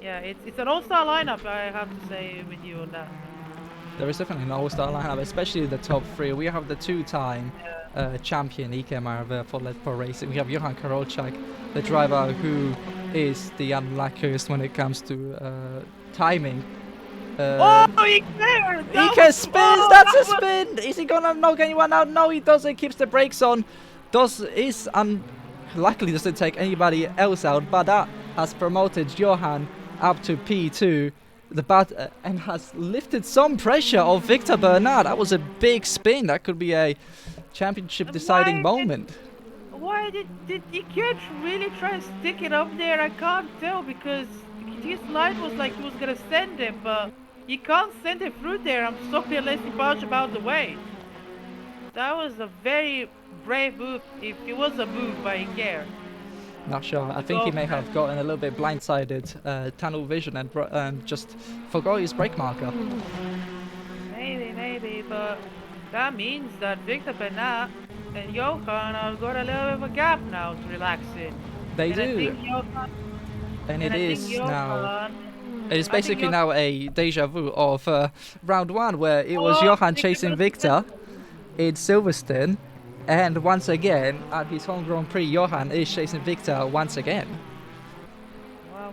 yeah, it's an all-star lineup. I have to say with you on that. There is definitely an all-star lineup, especially the top three. We have the two-time champion Ike Marve for Let's Pro Racing. We have Johan Karolczak, the driver who is the unluckiest when it comes to timing. Ike spins! That's a spin! Is he gonna knock anyone out? No, he doesn't. Keeps the brakes on. Luckily doesn't take anybody else out, but that has promoted Johan up to P2. And has lifted some pressure off Victor Bernard. That was a big spin. That could be a championship deciding moment. Why did you can't really try and stick it up there? I can't tell because his line was like he was gonna send him, but you can't send it through there. I'm sorry unless you punch him out the way. That was a very brave move, if it was a move by Iker. Not sure. I think he may have gotten a little bit blindsided, tunnel vision, and just forgot his brake marker. Maybe, but that means that Victor Bernat and Johan have got a little bit of a gap now to relax in. They and do. It is basically now a deja vu of round one, where it was Johan chasing Victor in Silverstone. And once again, at his home Grand Prix, Johan is chasing Victor once again. Wow.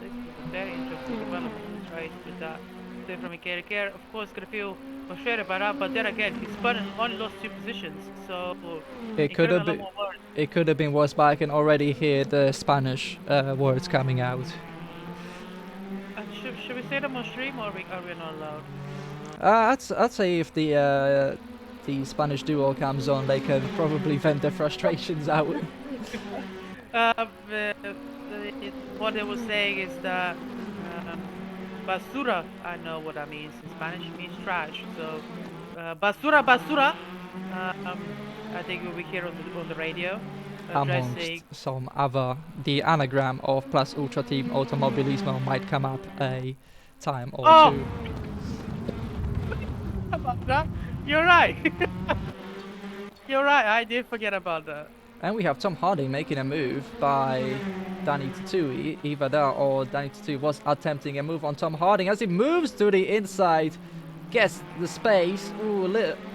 This is a very interesting development in this race with that stay from Iker. Of course, going to feel frustrated by that, but then again, he's only lost 2 positions, so it could have been worse, but I can already hear the Spanish words coming out. Should we say them on stream, or are we not allowed? I'd say if the Spanish duo comes on, they can probably vent their frustrations out. What they were saying is that basura, I know what that means in Spanish, it means trash. So basura, I think we'll be here on the radio. Amongst some other, the anagram of Plus Ultra Team Automobilismo might come up a time or two. About that? You're right. You're right. I did forget about that. And we have Tom Hardy making a move by Danny Tatui. Either that or Danny Tatui was attempting a move on Tom Harding as he moves to the inside. Gets the space. Ooh,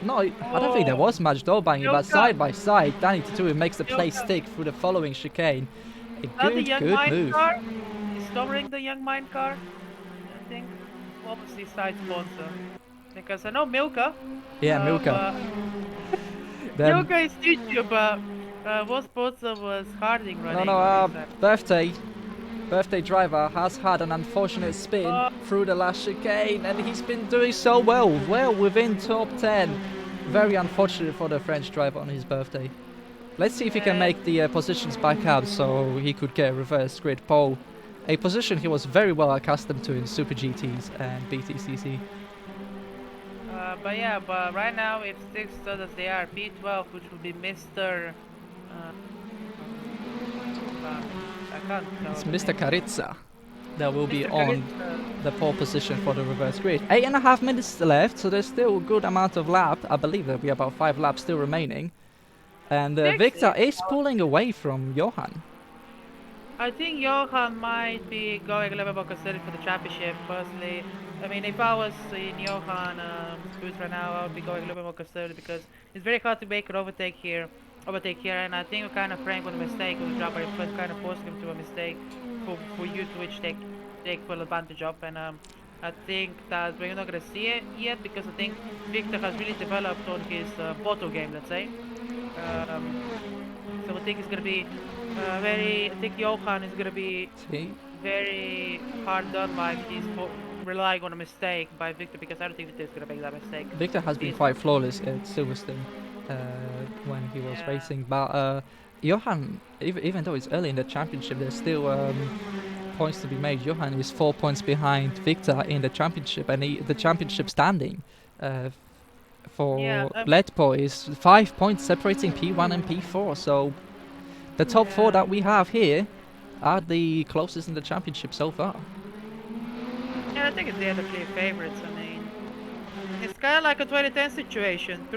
no, I don't think there Oh, was much door banging, but Milka, side by side, Danny Tatui makes the play Milka. stick through the following chicane. A Is that the young good mine move. car? Is covering the young mine car? I think. Obviously side sponsor. Because I know Milka, Yeah, Milka. but Then, Milka is teacher, but what sponsor was Harding no, running no, on this side? birthday driver has had an unfortunate spin Uh, through the last chicane, and he's been doing so well within top 10. Very unfortunate for the French driver on his birthday. Let's see if he can and make the positions back up so he could get a reverse grid pole, a position he was very well accustomed to in Super GTs and BTCC. but yeah, but right now if sticks stood as they are, P12, which would be Mr. Uh, I can't tell It's the Mr. name. Carizza that will be Mr. on Carizza. the pole position for the reverse grid. 8.5 minutes left, so there's still a good amount of lap. I believe there'll be about 5 laps still remaining. And Victor is pulling away from Johan. I think Johan might be going a little bit more considered for the championship, personally. I mean, if I was in Johan booth right now, I would be going a little bit more considered because it's very hard to make an overtake here, and I think we're kind of praying with a mistake with the driver, but kind of forcing him to a mistake for you to which take full advantage of, and I think that we're not gonna see it yet because I think Victor has really developed on his bottle game, let's say. Um, so I think it's gonna be I think Johan is gonna be See? very hard done by he's relying on a mistake by Victor because I don't think Victor is gonna make that mistake. Victor has been He's, quite flawless at Silverstone uh, when he was yeah, racing, but Johan, even though it's early in the championship, there's still points to be made. Johan is 4 points behind Victor in the championship, and the championship standing yeah, for Letpo is 5 points separating P1 and P4. So the top four that we have here are the closest in the championship so far. yeah. I think it's the other clear favorites. I mean, it's kind of like a 2010 situation.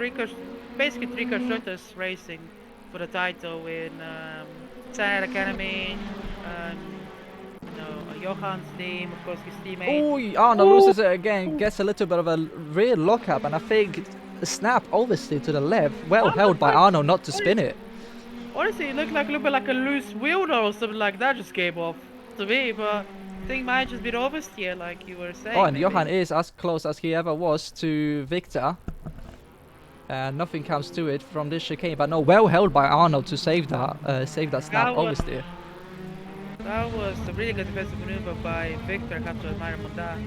Basically three constructors racing for the title in China Academy. Um, Johan's team, of course, his teammate. Oh, Arno loses it again, gets a little bit of a rear lockup, and I think snap obviously to the left. Well held by Arno not to spin it. Honestly, it looked like a little bit like a loose wheel or something like that just came off to me, but I think mine just been oversteer, like you were saying. Oh, and maybe. Johan is as close as he ever was to Victor. And nothing comes to it from this chicane, but no, well held by Arno to save that snap oversteer. That was a really good defensive maneuver by Victor. I have to admire him on that.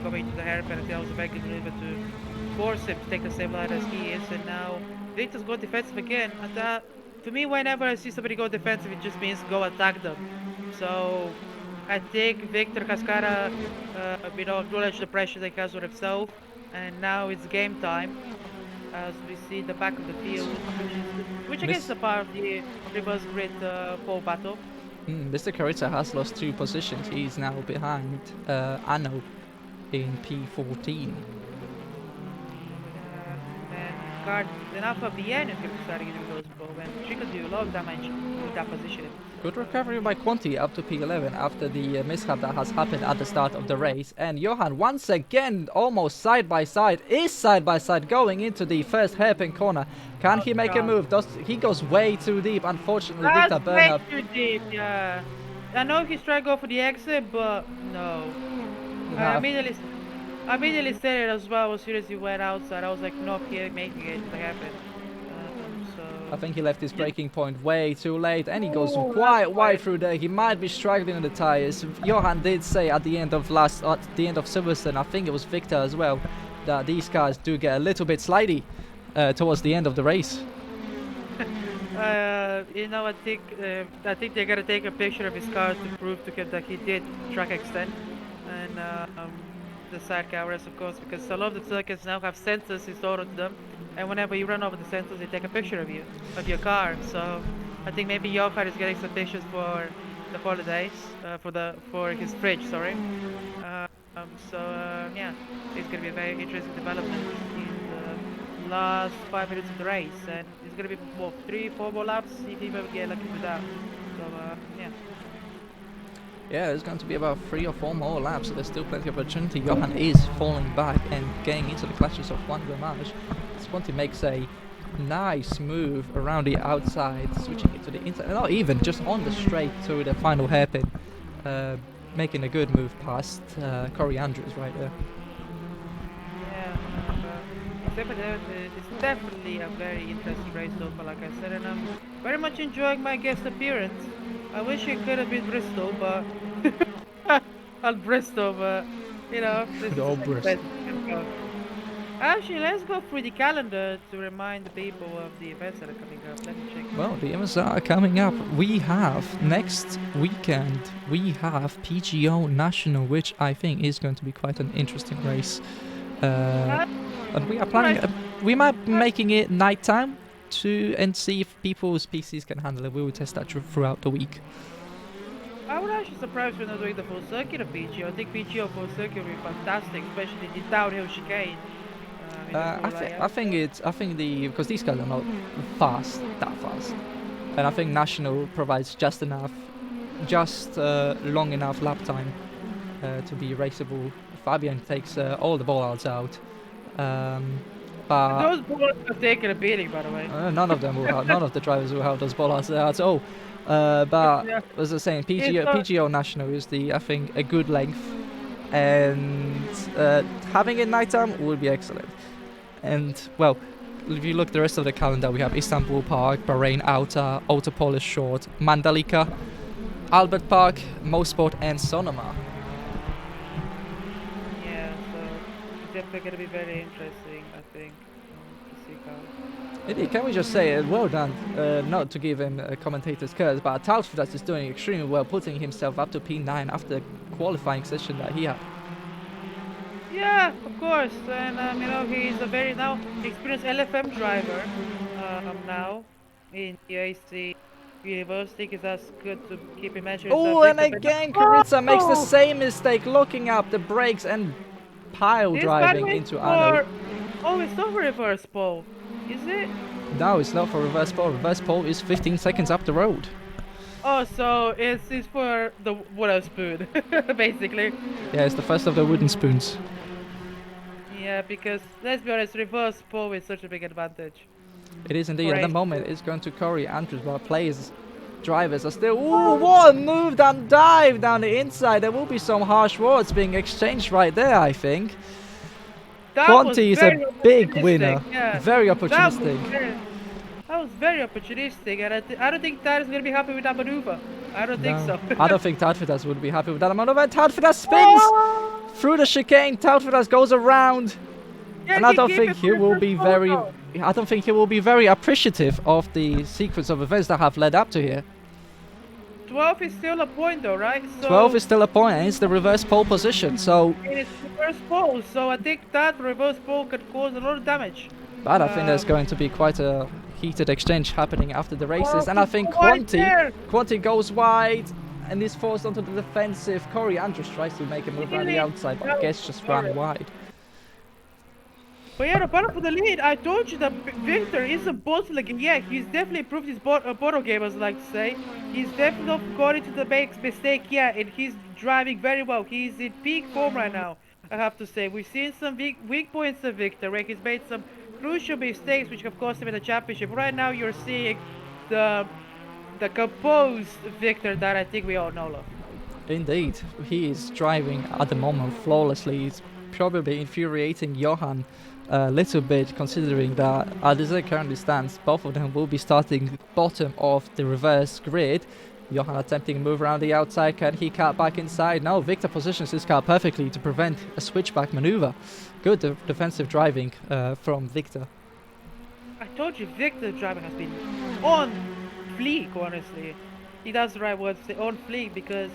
Coming to the hairpin, I think that was a very good maneuver to force him to take the same line as he is, and now Victor's going defensive again. And that, to me, whenever I see somebody go defensive, it just means go attack them. So I think Victor has kind of, acknowledged the pressure that he has on himself, and now it's game time. As we see the back of the field, which I guess is a part of the reverse grid pole battle. Mr. Carizza has lost 2 positions. He's now behind Anno in P14. And enough of the end is going to start getting those pole, and she could do a lot of damage with that position. Good recovery by Conti up to P11 after the mishap that has happened at the start of the race. And Johan once again almost side by side going into the first hairpin corner. Can he make a move? He goes way too deep, unfortunately. That's Victor way Bernhard. too deep, yeah. I know he's trying to go for the exit, but no. I immediately said it as well as soon as he went outside. I was like, no, he ain't making it to happen. I think he left his braking point way too late, and he goes quite wide through there. He might be struggling in the tires. Johan did say at the end of Silverstone, I think it was Victor as well, that these cars do get a little bit slidey towards the end of the race. I think they're gonna take a picture of his car to prove to him that he did track extend, and the side cameras, of course, because a lot of the circuits now have sensors installed onto them, and whenever you run over the sensors, they take a picture of your car. So I think maybe Johan is getting some pictures for the holidays, for his fridge, sorry. Yeah, it's gonna be a very interesting development. He's last 5 minutes of the race, and it's gonna be what 3, 4 more laps if he will get lucky with that. So yeah. Yeah, there's going to be about 3 or 4 more laps, so there's still plenty of opportunity. Johan is falling back and getting into the clutches of Juan Gramage. Sponti makes a nice move around the outside, switching it to the inside, not even just on the straight to the final hairpin, making a good move past Corey Andrews right there. Yeah, it's definitely a very interesting race so far, like I said, and I'm very much enjoying my guest appearance. I wish it could have been Bristol, but on Bristol, but this Good is the old next Bristol. best we can go. Actually, let's go through the calendar to remind the people of the events that are coming up. Let me check. Well, the events that are coming up, we have next weekend, we have PGO National, which I think is going to be quite an interesting race. And we are planning, we might be making it nighttime and see if people's PCs can handle it. We will test that throughout the week. I would actually surprised when they're doing the full circuit of PGO. I think PGO full circuit would be fantastic, especially the downhill chicane. I think because these guys are not that fast, and I think National provides just long enough lap time to be raceable. Fabian takes all the bollards out, but those bullets have taken a beating, by the way. none of the drivers will have those bollards there at all. But Yeah. as I was saying, PGO National is I think a good length, and having it nighttime would be excellent. And well, if you look at the rest of the calendar, we have Istanbul Park, Bahrain Outer, Autopolis Short, Mandalika, Albert Park, Mosport, and Sonoma. Yeah, so it's definitely going to be very interesting, I think, to see how. Indeed, can we just say well done, not to give him a commentator's curse, but Talsfidas is doing extremely well, putting himself up to P9 after the qualifying session that he had. Yeah, of course, and he's a very now experienced LFM driver now in the AC University, because that's good to keep in mention. Oh, and again, Kuritsa makes the same mistake, looking up the brakes and pile driving into Arno. Oh, it's not for reverse pole, is it? No, it's not for reverse pole. Reverse pole is 15 seconds up the road. Oh, so it's for the wooden spoon, basically. Yeah, it's the first of the wooden spoons. Yeah, because let's be honest, reverse pole is such a big advantage. It is indeed. At the moment, it's going to Corey Andrews, while drivers are still. Ooh, what a move and dive down the inside. There will be some harsh words being exchanged right there, I think. Quanti is a big winner. Yeah. Very opportunistic. That was very opportunistic, and I don't think Tad is going to be happy with that maneuver. I don't think so. I don't think Tautfidas would be happy with that maneuver. Tautfidas spins through the chicane. Tautfidas goes around, and I don't think he will be very. I don't think he will be very appreciative of the sequence of events that have led up to here. 12 is still a point, though, right? So 12 is still a point, and it's the reverse pole position. So it's reverse pole, so I think that reverse pole could cause a lot of damage. But I think there's going to be quite a heated exchange happening after the races, and I think Quanti goes wide and is forced onto the defensive. Corey Andrews tries to make a move around the outside, but I guess just ran wide. But yeah, the battle for the lead, I told you that Victor isn't bottling. Yeah, he's definitely improved his bottle game, as I like to say. He's definitely not got into the mistake yet, and he's driving very well. He's in peak form right now, I have to say. We've seen some weak points of Victor, where he's made some crucial mistakes, which have cost him in the championship. Right now, you're seeing the composed Victor that I think we all know of. Indeed, he is driving at the moment flawlessly. It's probably infuriating Johan a little bit, considering that as it currently stands, both of them will be starting bottom of the reverse grid. Johan attempting to move around the outside. Can he cut back inside? No, Victor positions his car perfectly to prevent a switchback maneuver. Good defensive driving from Victor. I told you, Victor's driving has been on fleek, honestly. He does the right word to say on fleek, because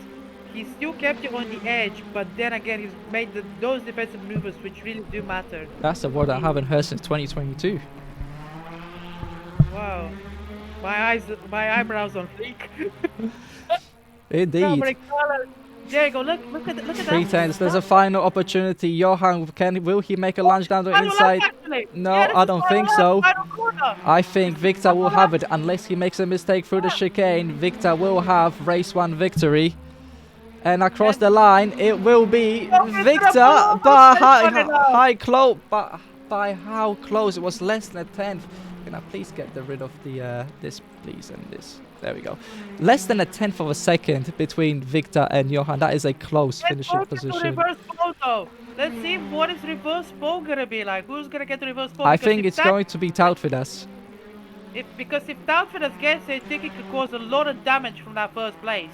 he still kept you on the edge, but then again, he's made those defensive maneuvers which really do matter. That's a word I haven't heard since 2022. Wow. My eyebrows on fleek. Indeed. There you go. Look at that. 3 tenths. There's a final opportunity. Johan, will he make a lunge down the Final lap, inside? actually. No, Yeah, this I is don't final think lap, so. final corner. I think This is Victor will final have lap. it unless he makes a mistake through the chicane. Victor will have race 1 victory. And across And the line, it will be go into the Victor, blue but running out. but by how close? It was less than a tenth. Can I please get rid of the this, please, and this? There we go. Less than a tenth of a second between Victor and Johan. That is a close Let's finishing focus on position. reverse pole. Let's see what is reverse pole gonna be like. Who's gonna get the reverse pole? I Because think it's going to be Tautvidas. if Tautvidas gets it, I think it could cause a lot of damage from that first place.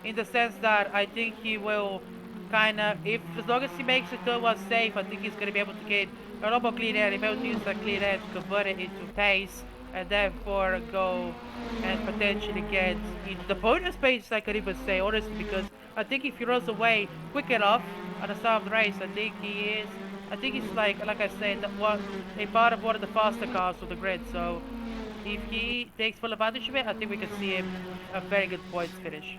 In the sense that I think he will kind of, if as long as he makes it to us safe, I think he's gonna be able to get a lot more clean air. He'll be able to use that clean air to convert it into pace, and therefore go and potentially get into the bonus pace. I could even say honestly, because I think if he runs away quick enough at the start of the race, I think he's like I said, a part of one of the faster cars on the grid. So if he takes full advantage of it, I think we can see him a very good points finish.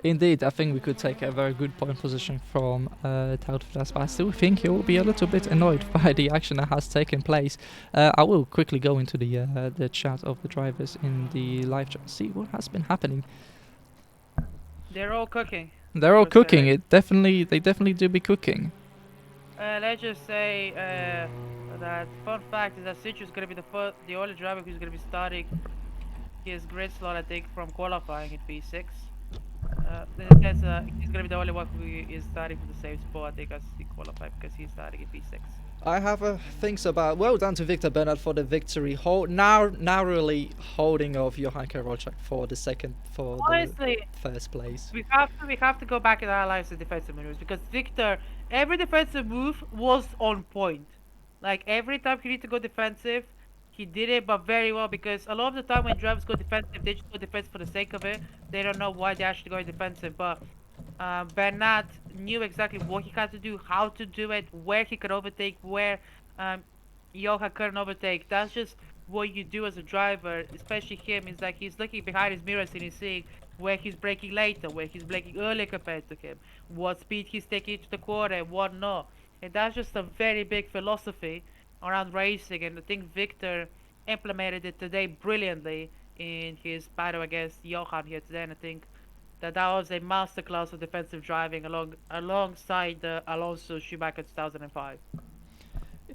Indeed, I think we could take a very good point position from Tautvidas, but I still think he will be a little bit annoyed by the action that has taken place. I will quickly go into the chat of the drivers in the live chat, see what has been happening. They're all cooking. They're all cooking. They definitely do be cooking. Let's just say that fun fact is that Citroen is going to be the only driver who's going to be starting his grid slot, I think, from qualifying in P6. He's going to be the only one who is starting from the same spot, I think, as he qualified, because he's starting in P6. I have things about. Well done to Victor Bernard for the victory. Narrowly holding off Johan Karolczak for the first place. We have to go back and analyze the defensive maneuvers, because Victor, every defensive move was on point. Like every time he needed to go defensive, he did it, but very well, because a lot of the time when drivers go defensive, they just go defensive for the sake of it. They don't know why they're actually going defensive, but Bernat knew exactly what he had to do, how to do it, where he could overtake, where Johan couldn't overtake. That's just what you do as a driver, especially him. Is like he's looking behind his mirrors and he's seeing where he's braking later, where he's braking earlier compared to him, what speed he's taking to the quarter and what not. And that's just a very big philosophy around racing, and I think Victor implemented it today brilliantly in his battle against Johan here today, and I think that was a masterclass of defensive driving alongside the Alonso Schumacher 2005.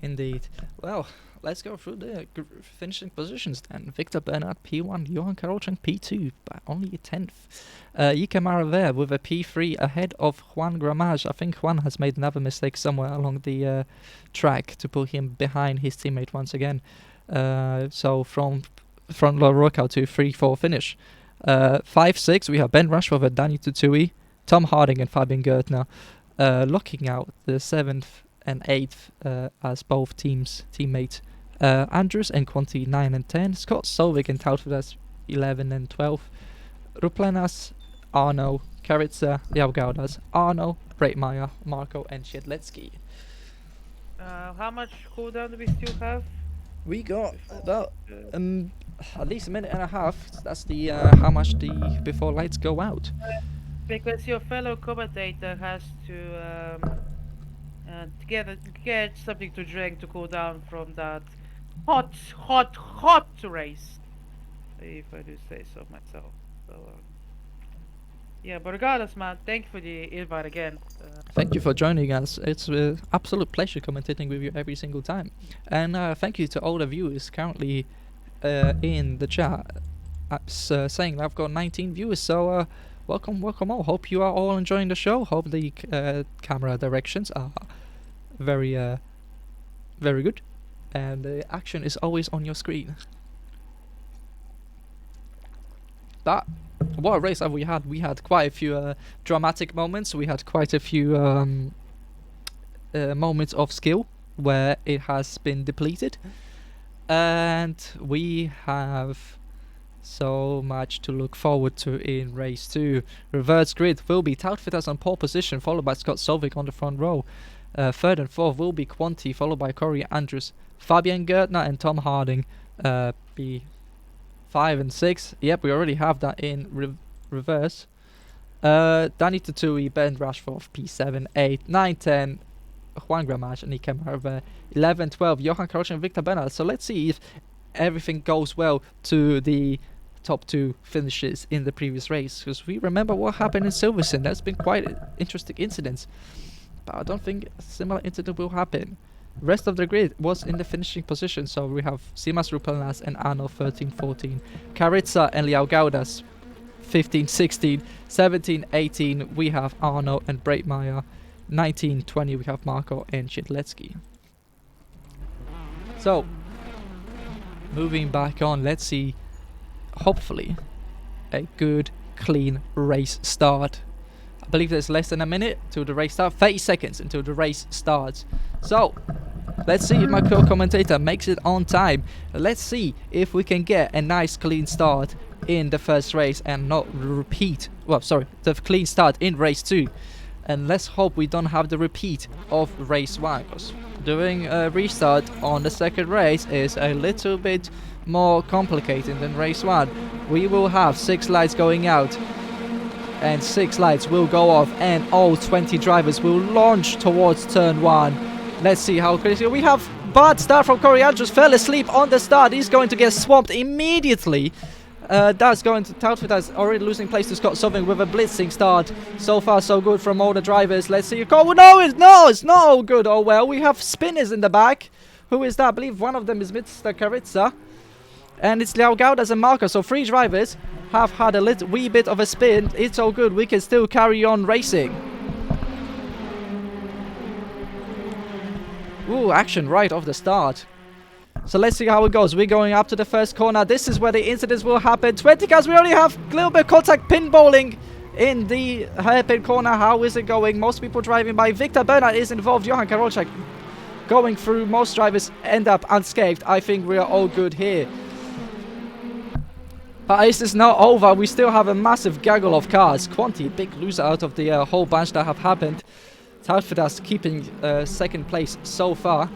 Indeed. Well, let's go through the finishing positions then. Victor Bernard P1, Johan Karolczak P2 by only a tenth. Ike Maraver with a P3 ahead of Juan Gramage. I think Juan has made another mistake somewhere along the track to put him behind his teammate once again. So from front low workout to 3-4 finish. 5-6 we have Ben Rushworth and Danny Tutui, Tom Harding and Fabian Gertner locking out the 7th and 8th as both teammates. Andrews and Conti 9 and 10, Scott Solvik and Tautvidas 11 and 12, Ruplenas, Arno, Karitsa, Liaugaudas, Arno, Breitmeyer, Marco and Shiedlecki. How much cooldown do we still have? We got about at least a minute and a half. That's the how much before lights go out. Because your fellow commentator has to get something to drink to cool down from that hot race, if I do say so myself. So, yeah, but regardless, man, thank you for the invite again. Thank you for joining us. It's an absolute pleasure commentating with you every single time. And thank you to all the viewers currently in the chat. Saying that I've got 19 viewers, so welcome all. Hope you are all enjoying the show. Hope the camera directions are very good, and the action is always on your screen. But what a race have we had? We had quite a few dramatic moments. We had quite a few moments of skill where it has been depleted, and we have so much to look forward to in race 2. Reverse grid will be Tautvidas on pole position, followed by Scott Solvik on the front row. 3rd and 4th will be Quanti, followed by Corey Andrews, Fabian Gertner and Tom Harding. Be 5 and 6. Yep, we already have that in reverse. Danny Tutui, Ben Rashford, P7, 8, 9, 10, Juan Gramage and Ike Marve, 11, 12, Johan Karocha and Victor Bernal. So let's see if everything goes well to the top 2 finishes in the previous race, because we remember what happened in Silverstone. That's been quite an interesting incident, but I don't think a similar incident will happen. Rest of the grid was in the finishing position, so we have Simas Rupelnas and Arno 13, 14, Karitsa and Liao Gaudas 15, 16, 17, 18 we have Arno and Breitmeyer, 19, 20 we have Marco and Chidletsky. So moving back on, let's see, hopefully a good clean race start. I believe there's less than a minute till the race starts, 30 seconds until the race starts. So let's see if my co-commentator makes it on time. Let's see if we can get a nice clean start in the first race and not repeat, well, sorry, the clean start in race 2. And let's hope we don't have the repeat of race 1, because doing a restart on the second race is a little bit more complicated than race 1. We will have 6 lights going out and 6 lights will go off, and all 20 drivers will launch towards turn 1. Let's see how crazy. We have bad start from Coriandros, fell asleep on the start. He's going to get swamped immediately. That's going to Tautfitas already losing place to Scott Southern with a blitzing start. So far so good from all the drivers. Let's see. Oh no, it's not all good. Oh well, we have spinners in the back. Who is that? I believe one of them is Mr. Karitsa. And it's Liao Gaudas and Marco. So 3 drivers have had a little wee bit of a spin. It's all good. We can still carry on racing. Ooh, action right off the start. So let's see how it goes. We're going up to the first corner. This is where the incidents will happen. 20 cars. We only have a little bit of contact pinballing in the hairpin corner. How is it going? Most people driving by. Victor Bernard is involved. Johan Karolczak going through. Most drivers end up unscathed. I think we are all good here. But this is not over. We still have a massive gaggle of cars. Quanti, big loser out of the whole bunch that have happened. Tautfitas keeping second place so far.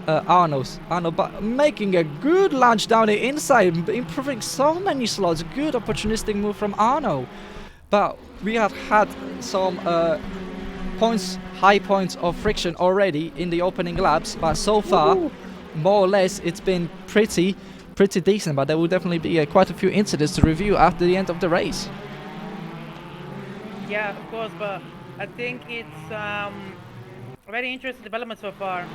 Arno but making a good lunge down the inside, improving so many slots. Good opportunistic move from Arno. But we have had some high points of friction already in the opening laps. But so far, more or less, it's been pretty decent. But there will definitely be quite a few incidents to review after the end of the race. Yeah, of course, but I think it's a very interesting development so far.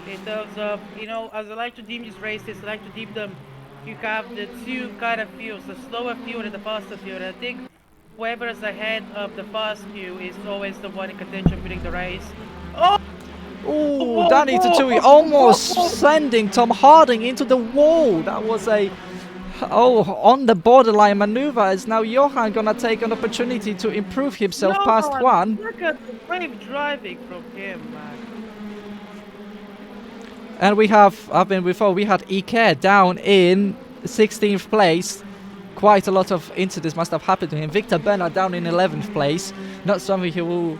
In terms of, you know, as I like to deem these races, I like to deem them, you have the 2 kind of fuels, the slower fuel and the faster fuel. And I think whoever is ahead of the fast fuel is always the one in contention winning the race. Oh! Ooh, Danny Tutui almost sending Tom Harding into the wall. That was a on the borderline maneuver. Is now Johan gonna take an opportunity to improve himself past 1. Look at the brave driving from him, man. And we have, we had Ike down in 16th place. Quite a lot of incidents must have happened to him. Victor Bernard down in 11th place. Not something he will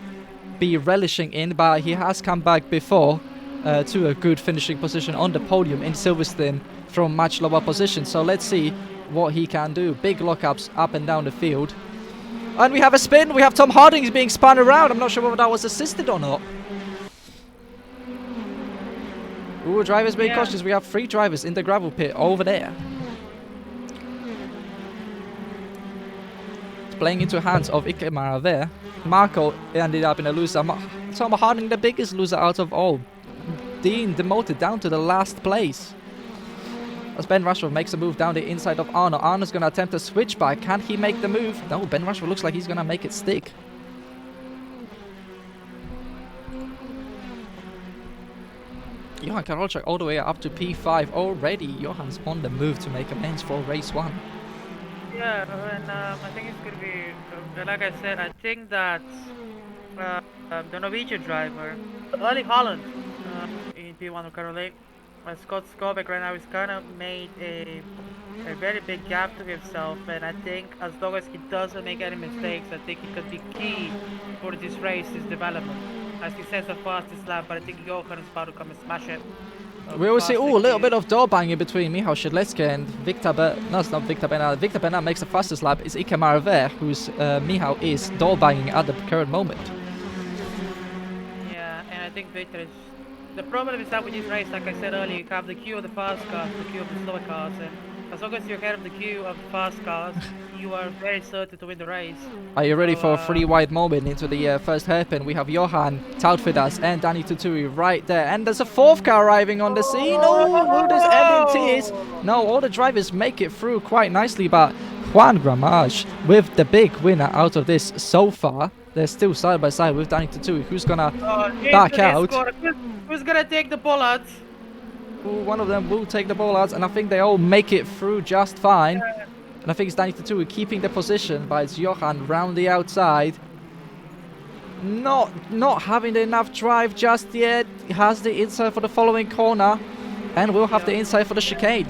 be relishing in, but he has come back before to a good finishing position on the podium in Silverstone from much lower position. So let's see what he can do. Big lockups up and down the field. And we have a spin. We have Tom Harding being spun around. I'm not sure whether that was assisted or not. Ooh, drivers being cautious. We have 3 drivers in the gravel pit over there. It's playing into hands of Ikemara there. Marco ended up in a loser. Tom Harding, the biggest loser out of all. Dean demoted down to the last place. As Ben Rashford makes a move down the inside of Arno. Arno's going to attempt a switch back. Can he make the move? No, Ben Rashford looks like he's going to make it stick. Johan Karolczak all the way up to P5 already. Johan's on the move to make amends for race 1. Yeah, and I think it's going to be, like I said, I think that the Norwegian driver, Erling Haaland, in P1 currently, Scott Skobek right now is kind of made a very big gap to himself, and I think as long as he doesn't make any mistakes, I think he could be key for this race, this development. As he says, the fastest lap, but I think Johan is about to come and smash it. We will see, past a little queue. bit of door banging between Michał Szydlecki and Victor no, it's not Victor Bernard. Victor Bernard makes the fastest lap. It's Ike Marver, who's Michał is door banging at the current moment. Yeah, and I think Victor is... The problem is that with this race, like I said earlier, you have the queue of the fast cars, the queue of the slower cars, and as long as you're ahead of the queue of the fast cars, you are very certain to win the race. Are you ready So, for a three wide moment into the first hairpin? We have Johan, Tautfidas and Danny Tutui right there. And there's a fourth car arriving on the scene. Oh, will this end in tears? No, all the drivers make it through quite nicely, but Juan Gramage with the big winner out of this so far. They're still side by side with Danny Tutui, who's gonna back out. Who's gonna take the bollards? Ooh, one of them will take the ball out, and I think they all make it through just fine. And I think it's Danny Tutui keeping the position, but it's Johan round the outside. Not having enough drive just yet. He has the inside for the following corner, and will have the inside for the chicane.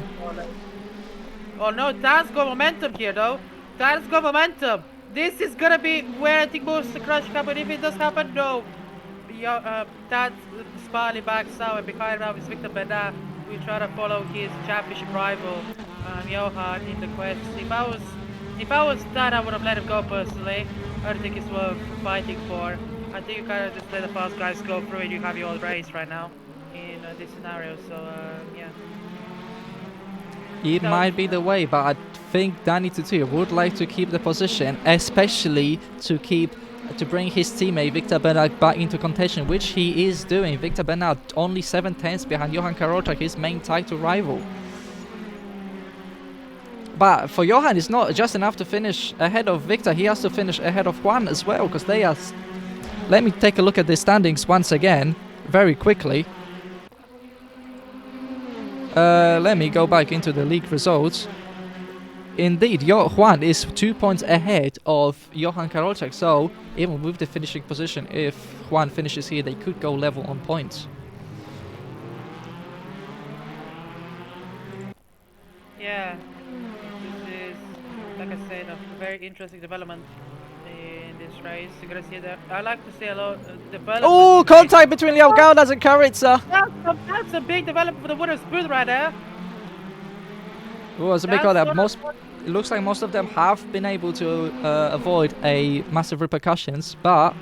Oh no, Dan's got momentum here though. Dan's got momentum. This is gonna be where I think most of the crash happen. If it does happen, no. Dan's smartly backs out, and behind now is Victor Bernard. We try to follow his championship rival, Johan, in the quest. If I was Dan, I would have let him go personally. I don't think it's worth fighting for. I think you kind of just let the fast guys go through and you have your own race right now in this scenario. So yeah. It might be the way, but I think Danny Tutui would like to keep the position, especially to bring his teammate Victor Bernard back into contention, which he is doing. Victor Bernard only 7/10 behind Johan Karolczak, his main title rival. But for Johan, it's not just enough to finish ahead of Victor. He has to finish ahead of Juan as well, because they are... Let me take a look at the standings once again, very quickly. Let me go back into the league results. Indeed, Juan is 2 points ahead of Johan Karolczak, so even with the finishing position, if Juan finishes here, they could go level on points. Yeah, this is, like I said, a very interesting development in this race. You're gonna see that. I like to see a lot of development. Oh, contact between Leo Gaudas and Karitsa. That's a big development for the winner's booth right there. Oh, it's a big call there. It looks like most of them have been able to avoid a massive repercussions, but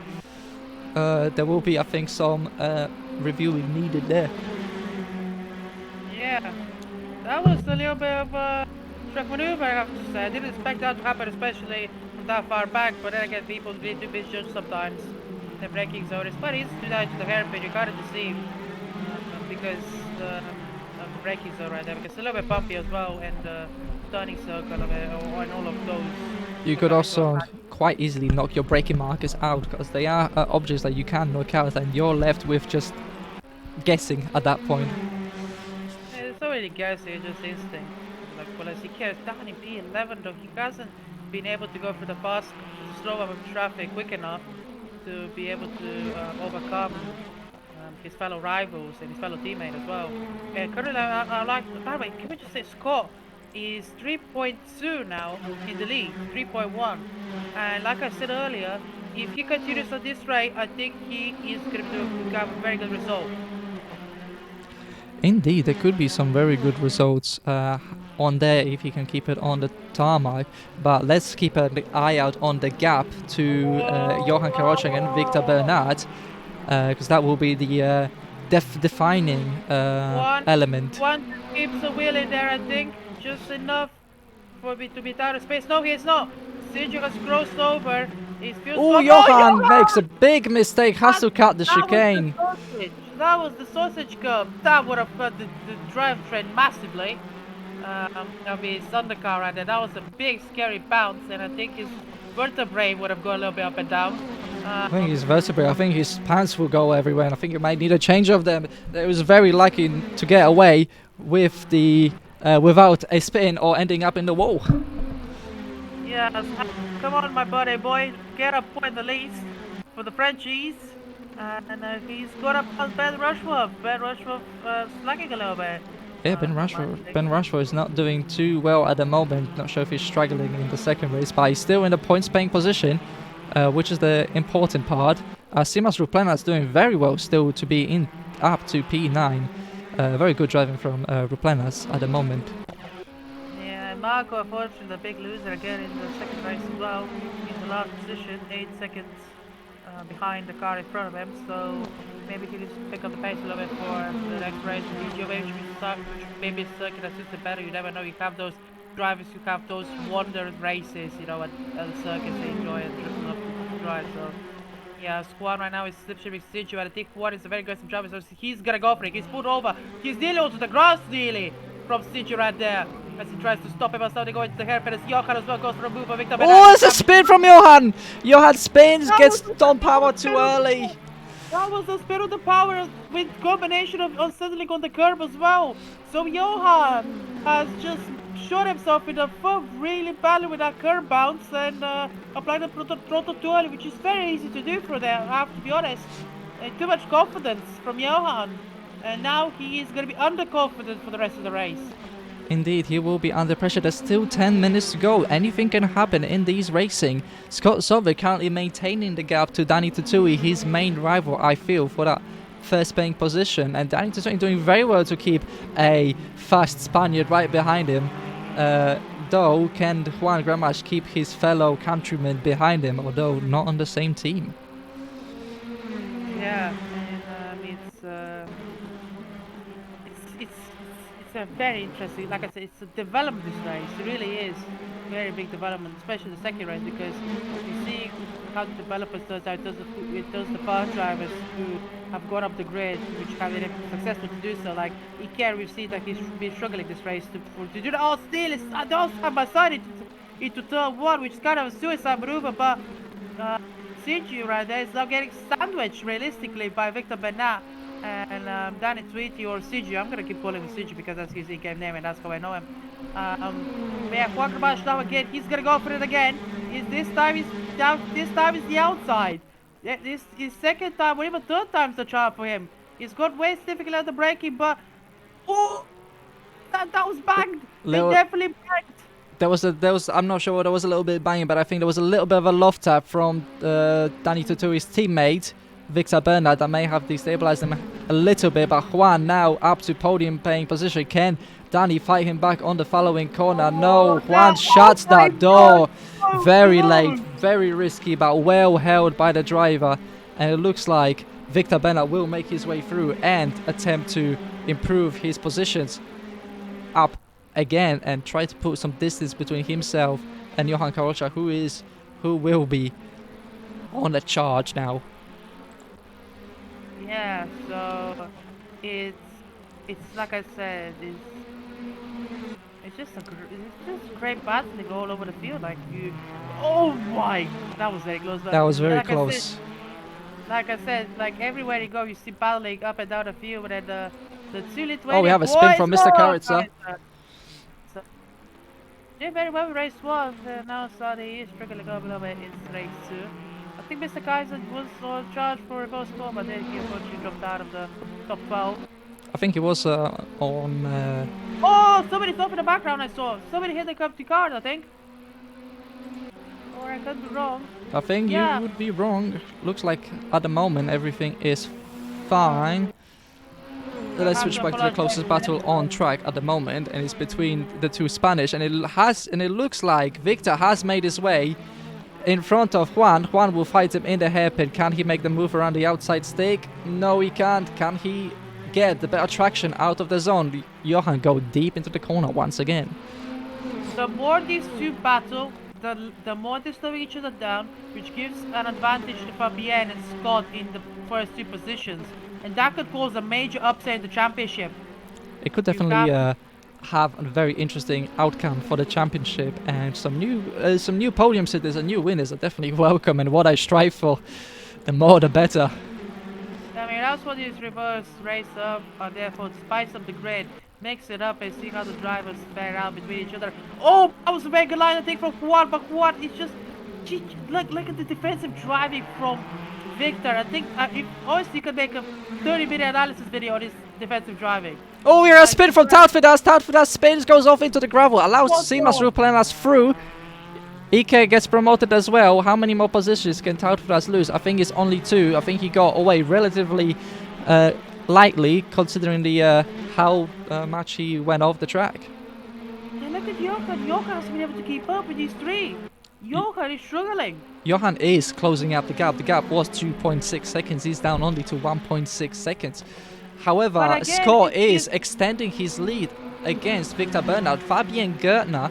there will be, I think, some reviewing needed there. Yeah, that was a little bit of a track maneuver, I have to say. I didn't expect that to happen, especially from that far back, but then again, people really do misjudge sometimes the braking zone. It's quite easy to do that to the hairpin. You gotta deceive because of the braking zone right there, because it's a little bit bumpy as well, and turning circle of it, and all of those. You could also quite easily knock your braking markers out, because they are objects that you can knock out, and you're left with just guessing at that point. It's not really guessing, it's just instinct. Like, well, as he cares down in P11, though, he hasn't been able to go through the fast, slow up of traffic quick enough to be able to overcome his fellow rivals and his fellow teammate as well. And currently, I like, by the way, can we just say Scott is 3.2 now in the league, 3.1. And like I said earlier, if he continues at this rate, I think he is going to have a very good result. Indeed, there could be some very good results on there if he can keep it on the tarmac. But let's keep an eye out on the gap to Johan Karolczak and Victor Bernard, because that will be the defining element. One keeps the wheel in there, I think, just enough for me to be out of space. No, he is not. Sergio has crossed over. Oh, Johan makes a big mistake, has to cut the chicane. That was the sausage curve. That would have hurt the drivetrain massively. Of his undercar right there. That was a big scary bounce, and I think his vertebrae would have gone a little bit up and down. I think his vertebrae, I think his pants will go everywhere, and I think he might need a change of them. It was very lucky to get away with the without a spin or ending up in the wall. Yeah, come on, my buddy boy, get a point at least for the Frenchies. And he's got up on Ben Rushworth. Ben Rushworth slacking a little bit. Yeah, Ben Rushworth is not doing too well at the moment. Not sure if he's struggling in the second race, but he's still in the points-paying position, which is the important part. Simas Ruplena is doing very well still to be in up to P9. Very good driving from Ruplenas at the moment. Yeah, Marco, unfortunately, the big loser again in the second race as well. In the last position, 8 seconds behind the car in front of him. So maybe he needs to pick up the pace a little bit for the next race. PGO, which maybe a circuit that suits him better. You never know. You have those drivers who have those wonder races, you know, at the circuits they enjoy and love to drive. So yeah, Squad right now is slipstreaming Stitch, but I think Squad is a very aggressive driver, so he's gonna go for it. He's put over. He's nearly onto the grass, nearly, from Stitch right there. As he tries to stop him, and slowly going to the hairpin. As Johan as well goes for a move, but Victor Oh, it's a spin from Johan! Johan spins, gets on power too early. That was the spin of the power with combination of unsettling on the curb as well. So Johan has just shot himself in the foot really badly with that curb bounce and applied the throttle too early, which is very easy to do for them, I have to be honest. Too much confidence from Johan. And now he is going to be underconfident for the rest of the race. Indeed, he will be under pressure. There's still 10 minutes to go. Anything can happen in these racing. Scott Sauber currently maintaining the gap to Danny Tutui, his main rival, I feel, for that first paying position. And Danny Tutui doing very well to keep a fast Spaniard right behind him. Though, can Juan Gramash keep his fellow countrymen behind him, although not on the same team? Yeah, and it's a very interesting, like I said, it's a development this race. It really is very big development, especially the second race, because you see how the developers does out. It does the fast drivers who have gone up the grid, which have been successful to do so. Like Iker, we've seen that he's been struggling this race to do the all steal. It's all side by side into turn one, which is kind of a suicide maneuver, but Sergio right there is now getting sandwiched realistically by Victor Bernat and Danny Tweety or Sergio. I'm gonna keep calling him Sergio because that's his in-game name and that's how I know him. Yeah, Juan Gramash now again. He's gonna go for it again. This time is down. This time is the outside. Yeah, this is second time or even third time's the charm for him. He's got way difficult at the braking, but oh, that was banged. They definitely banged. There was I'm not sure, there was a little bit of banging, but I think there was a little bit of a loft tap from Danny Tutui's teammate, Victor Bernard, that may have destabilized him a little bit, but Juan now up to podium paying position. Can Danny fight him back on the following corner? No, Juan shuts that door. Very late, very risky, but well held by the driver. And it looks like Victor Bernard will make his way through and attempt to improve his positions up again and try to put some distance between himself and Johan Karocha, who will be on the charge now. Yeah, so it's like I said, it's just great battling all over the field. Like oh my, that was very close. That was very close. Like I said, like everywhere you go, you see battling up and down the field, and the two Lithuanian. Oh, we have a spin from Mr. Karitsa. So, did very well in race one. Now Saudi is struggling a little bit in race two. I think Mr. Kaiser was on charge for reverse score, but then he unfortunately dropped out of the top 12. I think he was on... Oh, somebody top in the background I saw. Somebody hit the company card, I think. Or I could be wrong. I think you would be wrong. Looks like at the moment everything is fine. Let's switch back to the closest battle on track at the moment, and it's between the two Spanish, and it looks like Victor has made his way in front of Juan. Juan will fight him in the hairpin. Can he make the move around the outside stick? No, he can't. Can he get the better traction out of the zone? Johan go deep into the corner once again. The more these two battle, the more they slow each other down, which gives an advantage to Fabienne and Scott in the first two positions. And that could cause a major upset in the championship. It could definitely have a very interesting outcome for the championship, and some new podium sitters and new winners are definitely welcome, and what I strive for, the more the better. I mean, that's what these reverse race up are there for, to spice up the grid, mix it up and see how the drivers fare out between each other. Oh, that was a very good line I think from Juan, but Juan is just, look at the defensive driving from Victor. I think if honestly you could make a 30-minute analysis video on his defensive driving. Oh, we are a spin from Tautfidas. Tautfidas spins, goes off into the gravel, allows Simas Ruplanas through. Ike gets promoted as well. How many more positions can Tautfidas lose? I think it's only 2. I think he got away relatively lightly, considering the how much he went off the track. Yeah, look at Johan. Johan hasn't been able to keep up with these three. Johan is struggling. Johan is closing up the gap. The gap was 2.6 seconds. He's down only to 1.6 seconds. However, But again, Scott it's is extending his lead against Victor Bernard. Fabienne Gertner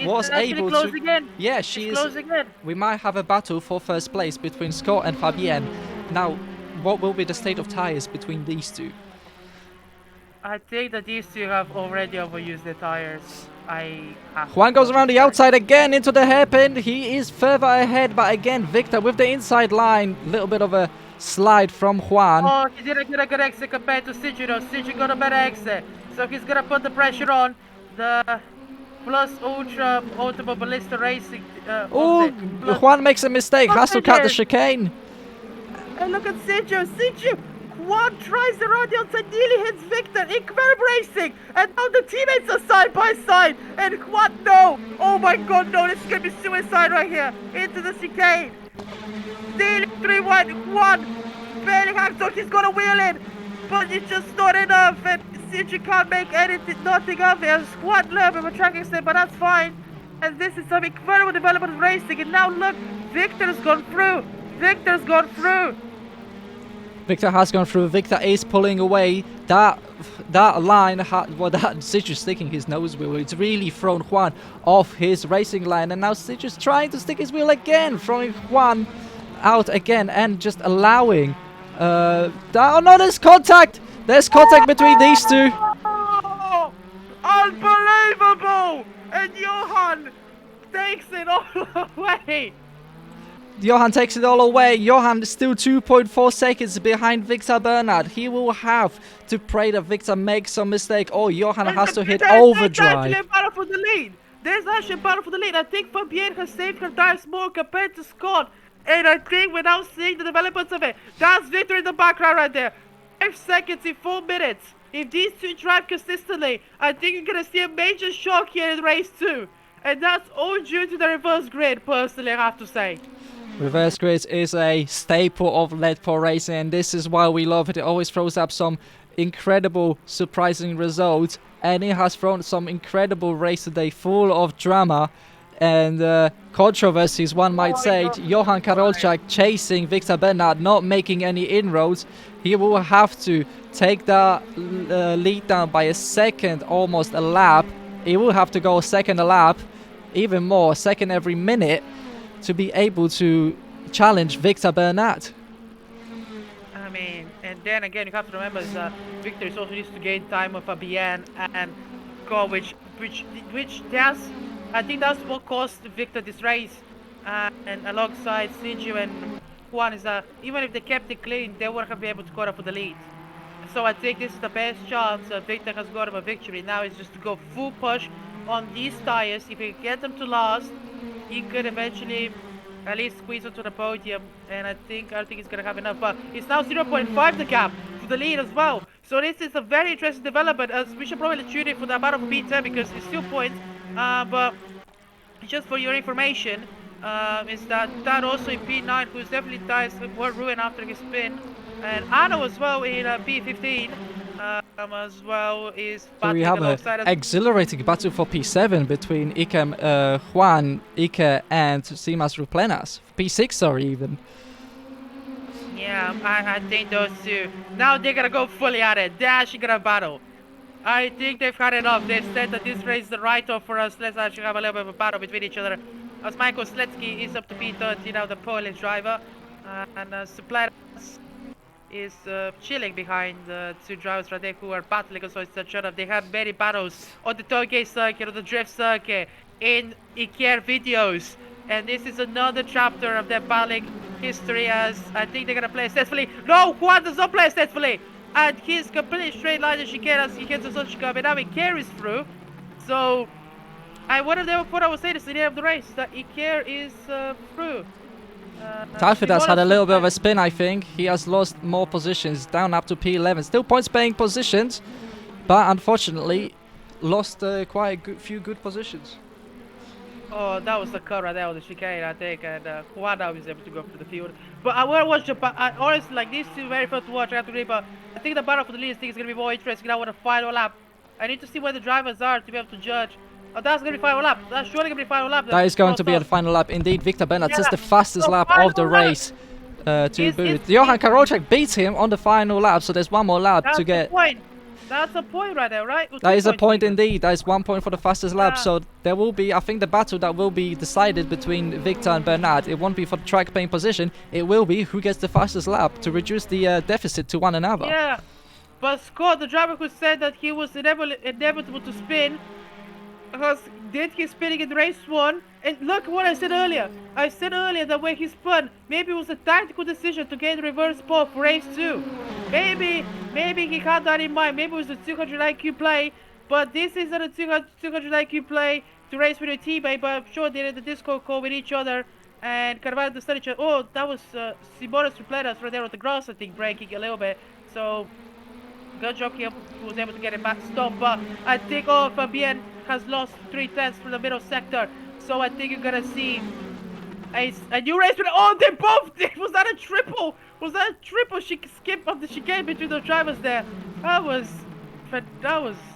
was able close to. again. Yeah, It's she is. close again. We might have a battle for first place between Scott and Fabienne. Now, what will be the state of tires between these two? I think that these two have already overused their tires. I have Juan goes to around the check. outside again into the hairpin. He is further ahead, but again, Victor with the inside line. Little bit of a slide from Juan. Oh, he didn't get a good exit compared to Siju though. Siju got a better exit. So he's gonna put the pressure on the Plus Ultra Automobilista Racing. Oh, Juan makes a mistake. Has to cut the chicane. And look at Siju. Siju! Juan tries around the outside, nearly hits Victor. Incredible racing! And now the teammates are side by side. And Juan, no! Oh my god, no! This is gonna be suicide right here. Into the chicane. Stealing 3-1. Juan barely hangs on. He's got a wheel in. But it's just not enough. And Siju can't make anything, nothing of it. A squad little bit of a track extent, but that's fine. And this is some incredible development of racing. And now look, Victor's gone through. Victor's gone through. Victor has gone through. Victor is pulling away. That line, that Siju's sticking his nose wheel. It's really thrown Juan off his racing line. And now Siju's trying to stick his wheel again, throwing Juan out again and just allowing. Oh no, there's contact! There's contact between these two. Oh, unbelievable! And Johan takes it all away. Johan takes it all away. Johan is still 2.4 seconds behind Victor Bernard. He will have to pray that Victor makes some mistake or Johan has to hit overdrive. There's actually a battle for the lead. There's actually a battle for the lead. I think Fabienne has saved her tires more compared to Scott. And I think we're now seeing the developments of it. That's Victor in the background right there. 5 seconds in 4 minutes. If these two drive consistently, I think you're going to see a major shock here in race 2. And that's all due to the reverse grid, personally, I have to say. Reverse grid is a staple of Let Pro racing, and this is why we love it. It always throws up some incredible, surprising results, and it has thrown some incredible race today, full of drama and controversies, one might say. Johan Karolczak chasing Victor Bernard, not making any inroads. He will have to take the lead down by a second, almost a lap. He will have to go a second a lap, even more, a second every minute, to be able to challenge Victor Bernard. I mean, and then again, you have to remember that Victor is also needs to gain time with Fabienne and Go, which that's, I think that's what cost Victor this race. And alongside Siju and Juan is that even if they kept it clean, they wouldn't have been able to score up for the lead. So I think this is the best chance Victor has got of a victory. Now is just to go full push on these tires. If he can get them to last, he could eventually at least squeeze onto the podium, and I think he's gonna have enough. But it's now 0.5 the gap to the lead as well. So this is a very interesting development. As we should probably tune in for the battle of P10 because it's 2 points. But just for your information, is that also in P9, who's definitely tires were ruined after his spin, and Anno as well in P15. As well is so we have an exhilarating battle for P7 between Juan, Ike and Simas Ruplenas. P6, sorry, even. Yeah, I think those two. Now they're gonna go fully at it. They're actually gonna battle. I think they've had enough. They've said that this race is the write-off for us. Let's actually have a little bit of a battle between each other. As Michael Sletsky is up to P30 now, the Polish driver. And Supletas is chilling behind the two drivers right there who are battling also each other. They have many battles on the Tokyo circuit, on the drift circuit, in Iker videos. And this is another chapter of their battling history, as I think they're gonna play successfully. No, Juan does not play successfully! And he's completely straight line as chicane as he gets the Sochika, but now he carries through. So what I was saying is the end of the race, is that Iker is through. Talfidas had a little bit of a spin, I think. He has lost more positions, down up to P11. Still points paying positions, but unfortunately lost quite a few good positions. Oh, that was the cut right there with the chicane, I think, and Wanda was able to go through the field. But I will watch the. But I honestly like these two very fun to watch. I have to agree, but I think the battle for the lead thing is gonna be more interesting now with the final lap. I need to see where the drivers are to be able to judge. Oh, that's gonna be final lap. That's surely gonna be final lap. That is going to Cross be off. the final lap. Indeed, Victor Bernard says Yeah. the fastest So lap of the final lap race to boot. is Johan Karolczak beats him on the final lap, so there's one more lap to that's the get. point. That's a point right there, right? Or That 2 is a points point even. indeed. That is 1 point for the fastest lap. Yeah. So there will be, I think, the battle that will be decided between Victor and Bernard. It won't be for the track paint position. It will be who gets the fastest lap to reduce the deficit to one another. Yeah. But Scott, the driver who said that he was inevitable to spin, because did he spinning in race 1? And look what I said earlier. I said earlier that when he spun, maybe it was a tactical decision to get reverse pole for race 2. Maybe he had that in mind. Maybe it was a 200 IQ play, but this isn't a 200 IQ play to race with your teammate. But I'm sure they did the Discord call with each other and kind of understood each other. Oh, that was Simonis Repletas right there with the grass, I think, breaking a little bit. So good job he was able to get it back stopped, but I think Fabien has lost 3/10 from the middle sector, so I think you're gonna see a new race with they both did. Was that a triple? Was that a triple skip of the chicane between the drivers there? That was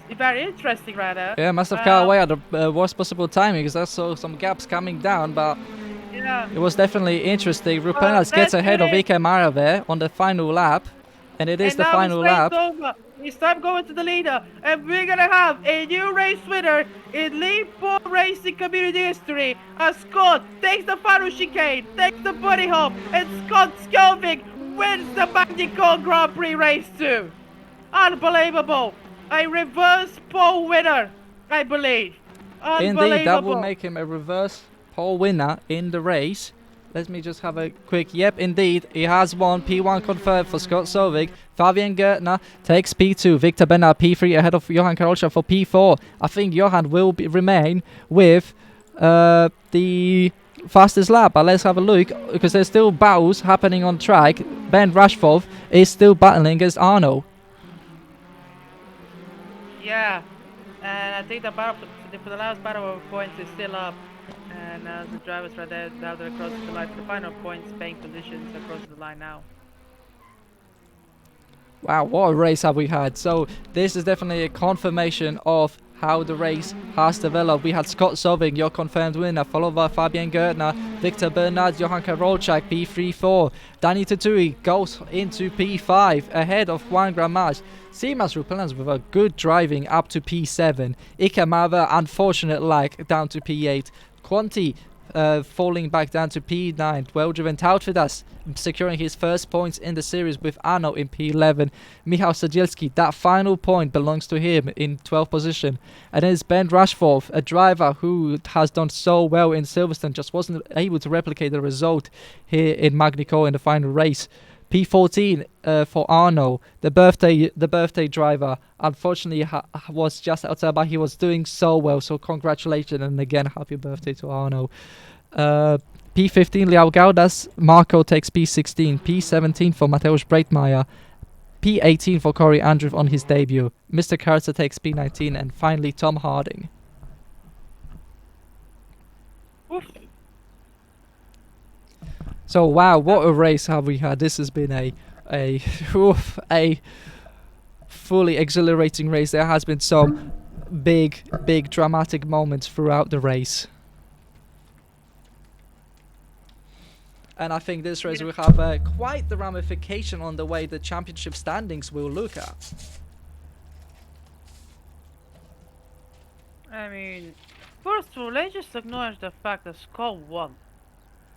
very interesting right there. Yeah, must have cut away at the worst possible timing because I saw some gaps coming down, but Yeah. it was definitely interesting. Rupenas gets ahead of Ike Mara there on the final lap, and it is And the now final it's race lap. over. It's time going to the leader, and we're gonna have a new race winner in League 4 Racing Community history. As Scott takes the final chicane, takes the buddy hop, and Scott Skelvig wins the Magny Cours Grand Prix Race 2. Unbelievable! A reverse pole winner, I believe. Unbelievable. Indeed, that will make him a reverse pole winner in the race. Let me just have a quick. Yep, indeed, he has won. P1 confirmed for Scott Solvig. Fabian Gertner takes P2. Victor Bernard P3 ahead of Johan Karolczak for P4. I think Johan will remain with the fastest lap. But let's have a look because there's still battles happening on track. Ben Rashford is still battling against Arno. Yeah, and I think the battle for the last battle of points is still up. And the drivers right there, now they're across the line for the final points, paying positions across the line now. Wow, what a race have we had. So this is definitely a confirmation of how the race has developed. We had Scott Solving, your confirmed winner, followed by Fabian Gertner, Victor Bernard, Johan Karolczak, P3-4. Danny Tatui goes into P5 ahead of Juan Gramaj. Simas Rupelans with a good driving up to P7. Ike Mava, unfortunate lag down to P8. Quanti falling back down to P9. Well-driven Tautvidas securing his first points in the series with Arno in P11. Michał Sadzielski, that final point belongs to him in 12th position. And then it's Ben Rashford, a driver who has done so well in Silverstone, just wasn't able to replicate the result here in Magny Cours in the final race. P14 for Arno, the birthday driver. Unfortunately, was just outside, but he was doing so well. So congratulations, and again, happy birthday to Arno. P15 Liao Gaudas, Marco takes P16. P17 for Mateusz Breitmeier. P18 for Corey Andrew on his debut. Mr. Kurzer takes P19, and finally Tom Harding. Oof. So wow, what a race have we had. This has been a fully exhilarating race. There has been some big dramatic moments throughout the race. And I think this race will have quite the ramification on the way the championship standings will look at. I mean, first of all, let's just acknowledge the fact that Scott won.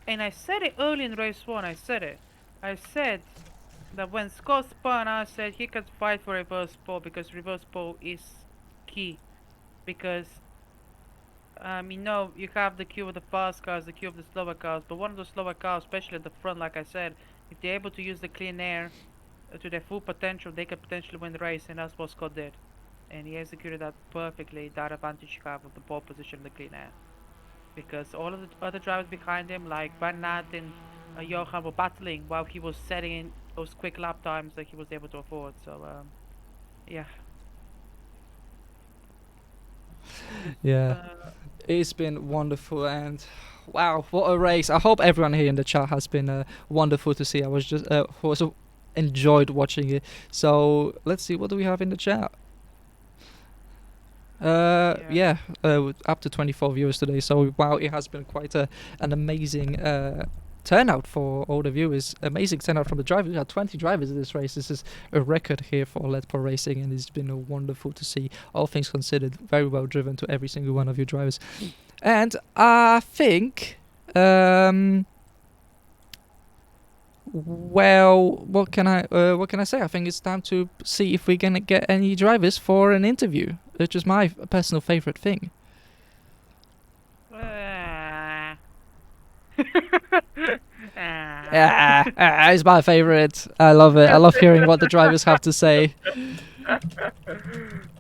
And I said it early in race 1, I said that when Scott spun, I said he could fight for reverse pole because reverse pole is key. Because, you have the queue of the fast cars, the queue of the slower cars, but one of the slower cars, especially at the front, like I said, if they're able to use the clean air to their full potential, they could potentially win the race, and that's what Scott did. And he executed that perfectly, that advantage you have of the pole position, the clean air. Because all of the other drivers behind him, like Bernard and Johan, were battling while he was setting in those quick lap times that he was able to afford. So, yeah. Yeah. It's been wonderful, and wow, what a race! I hope everyone here in the chat has been wonderful to see. I was just also enjoyed watching it. So let's see, what do we have in the chat? Yeah, up to 24 viewers today. So wow, it has been quite an amazing turnout for all the viewers. Amazing turnout from the drivers. We had 20 drivers in this race. This is a record here for Let Pro Racing, and it's been wonderful to see. All things considered, very well driven to every single one of you drivers. And I think, well, what can I say? I think it's time to see if we're gonna get any drivers for an interview, which is my personal favorite thing. It's my favorite. I love it. I love hearing what the drivers have to say.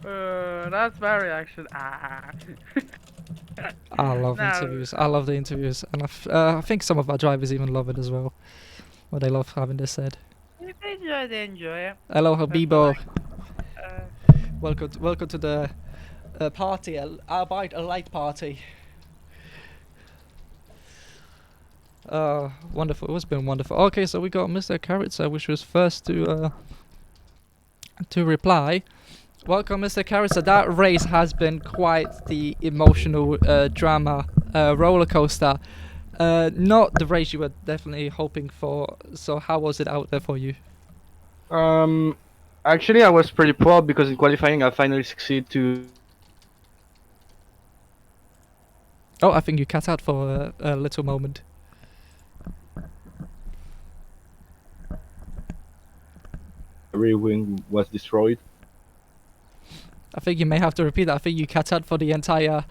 That's my reaction. I love No. interviews. I love the interviews, and I think some of our drivers even love it as well. Well, they love having this said. If they enjoy it. Hello, Habibo. Uh, Welcome to the party. A light party. Wonderful. It's been wonderful. Okay, so we got Mr. Karitsa, which was first to reply. Welcome, Mr. Karitsa. That race has been quite the emotional drama roller coaster. Not the race you were definitely hoping for. So how was it out there for you? Actually, I was pretty proud because in qualifying I finally succeeded to. Oh, I think you cut out for a little moment. Rear wing was destroyed. I think you may have to repeat that. I think you cut out for the entire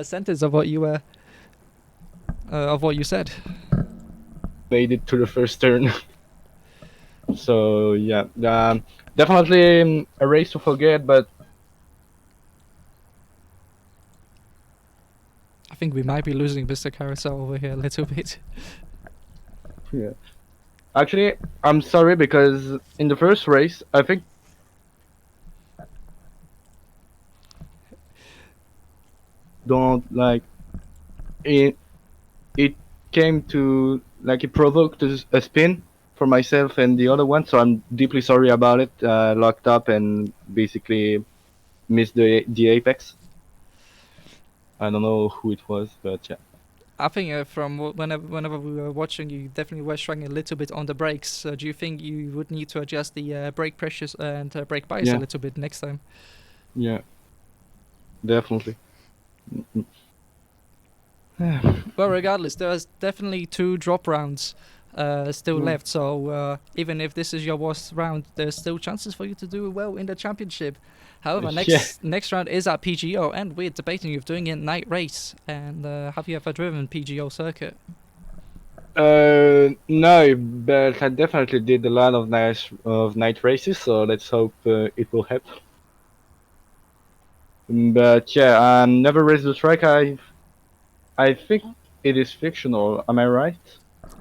sentence of what you were of what you said. Made it to the first turn. So yeah, definitely a race to forget, but I think we might be losing Mr. Carousel over here a little bit. yeah. Actually, I'm sorry because in the first race, I think don't like it. It came to like it provoked a spin for myself and the other one, so I'm deeply sorry about it. Locked up and basically missed the apex. I don't know who it was, but yeah. I think from whenever we were watching, you definitely were struggling a little bit on the brakes. Do you think you would need to adjust the brake pressures and brake bias a little bit next time? Yeah, definitely. Well, regardless, there's definitely 2 drop rounds still left. So even if this is your worst round, there's still chances for you to do well in the championship. However, next round is at PGO, and we're debating of doing a night race. And have you ever driven PGO circuit? No, but I definitely did a lot of night races, so let's hope it will help. But yeah, I never raced the track. I think it is fictional. Am I right?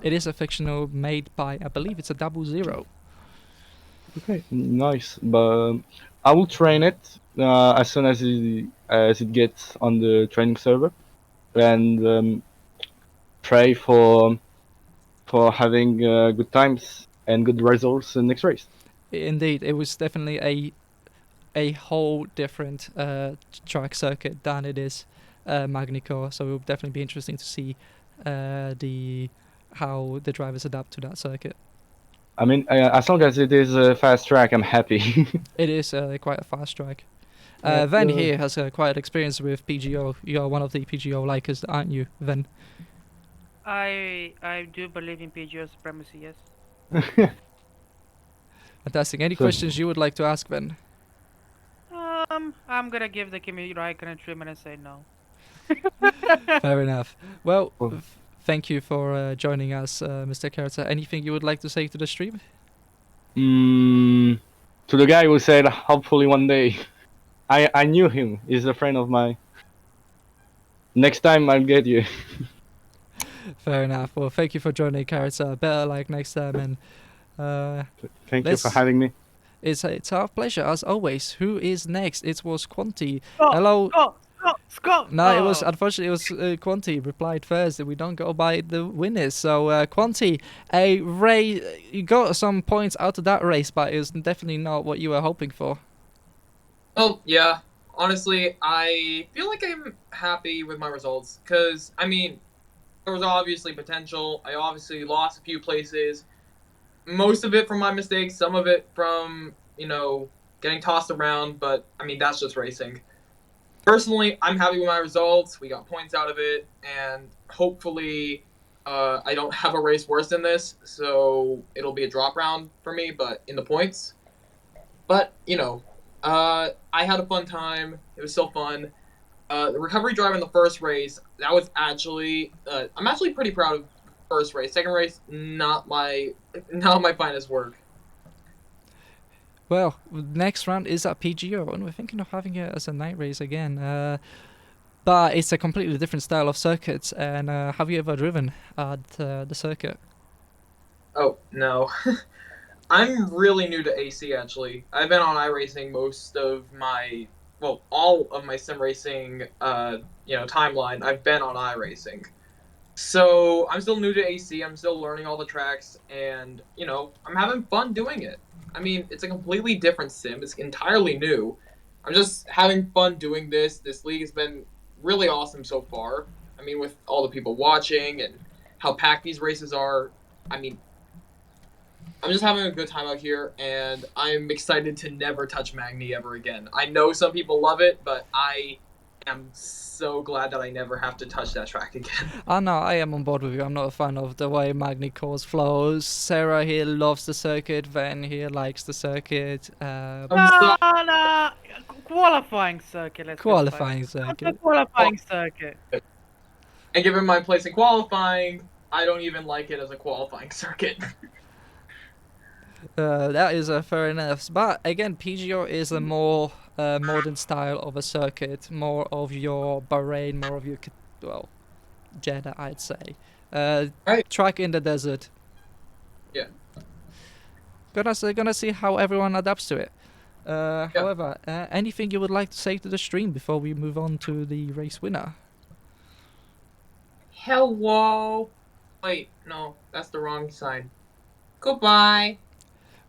It is a fictional made by, I believe it's a 00. Okay, nice. But I will train it as soon as it gets on the training server, and pray for having good times and good results in next race. Indeed, it was definitely a whole different track circuit than it is Magny Cours, so it will definitely be interesting to see how the drivers adapt to that circuit. I mean, as long as it is a fast track, I'm happy. It is quite a fast track. Ven here has quite experience with PGO. You're one of the PGO likers, aren't you, Ven? I do believe in PGO supremacy, yes. Fantastic. Any questions you would like to ask, Ven? I'm gonna give the Kimi Raikkonen treatment and say no. Fair enough. Well, thank you for joining us, Mr. Carter. Anything you would like to say to the stream? To the guy who said, hopefully one day. I knew him. He's a friend of mine. Next time I'll get you. Fair enough. Well, thank you for joining, Carter. Better like next time. And thank you for having me. It's our pleasure, as always. Who is next? It was Quanti. Oh, Hello. Oh, Scott. No, it was unfortunately it was Quanti replied first that we don't go by the winners. So Quanti, a race, you got some points out of that race, but it was definitely not what you were hoping for. Well, yeah. Honestly, I feel like I'm happy with my results because I mean, there was obviously potential. I obviously lost a few places. Most of it from my mistakes, some of it from, getting tossed around, but I mean, that's just racing. Personally, I'm happy with my results. We got points out of it, and hopefully, I don't have a race worse than this, so it'll be a drop round for me, but in the points. But, I had a fun time. It was still fun. The recovery drive in the first race, that was actually, I'm actually pretty proud of the first race. Second race, not my finest work. Well, next round is at PGO, and we're thinking of having it as a night race again. But it's a completely different style of circuits. And have you ever driven at the circuit? Oh, no. I'm really new to AC, actually. I've been on iRacing all of my sim racing, timeline. I've been on iRacing. So I'm still new to AC. I'm still learning all the tracks, and I'm having fun doing it. I mean, it's a completely different sim. It's entirely new. I'm just having fun doing this. This league has been really awesome so far. I mean, with all the people watching and how packed these races are. I mean, I'm just having a good time out here, and I'm excited to never touch Magny ever again. I know some people love it, but I am so glad that I never have to touch that track again. Oh no, I am on board with you. I'm not a fan of the way Magny Cours flows. Sarah here loves the circuit. Van here likes the circuit. No, qualifying circuit. Let's Qualifying specify. Not the circuit. qualifying circuit. And given my place in qualifying, I don't even like it as a qualifying circuit. That is fair enough. But again, PGO is a more modern style of a circuit. More of your Bahrain, more of your, Jeddah, I'd say. Right. Track in the desert. Yeah. Gonna see how everyone adapts to it. However, anything you would like to say to the stream before we move on to the race winner? Hello. Wait, no, that's the wrong side. Goodbye.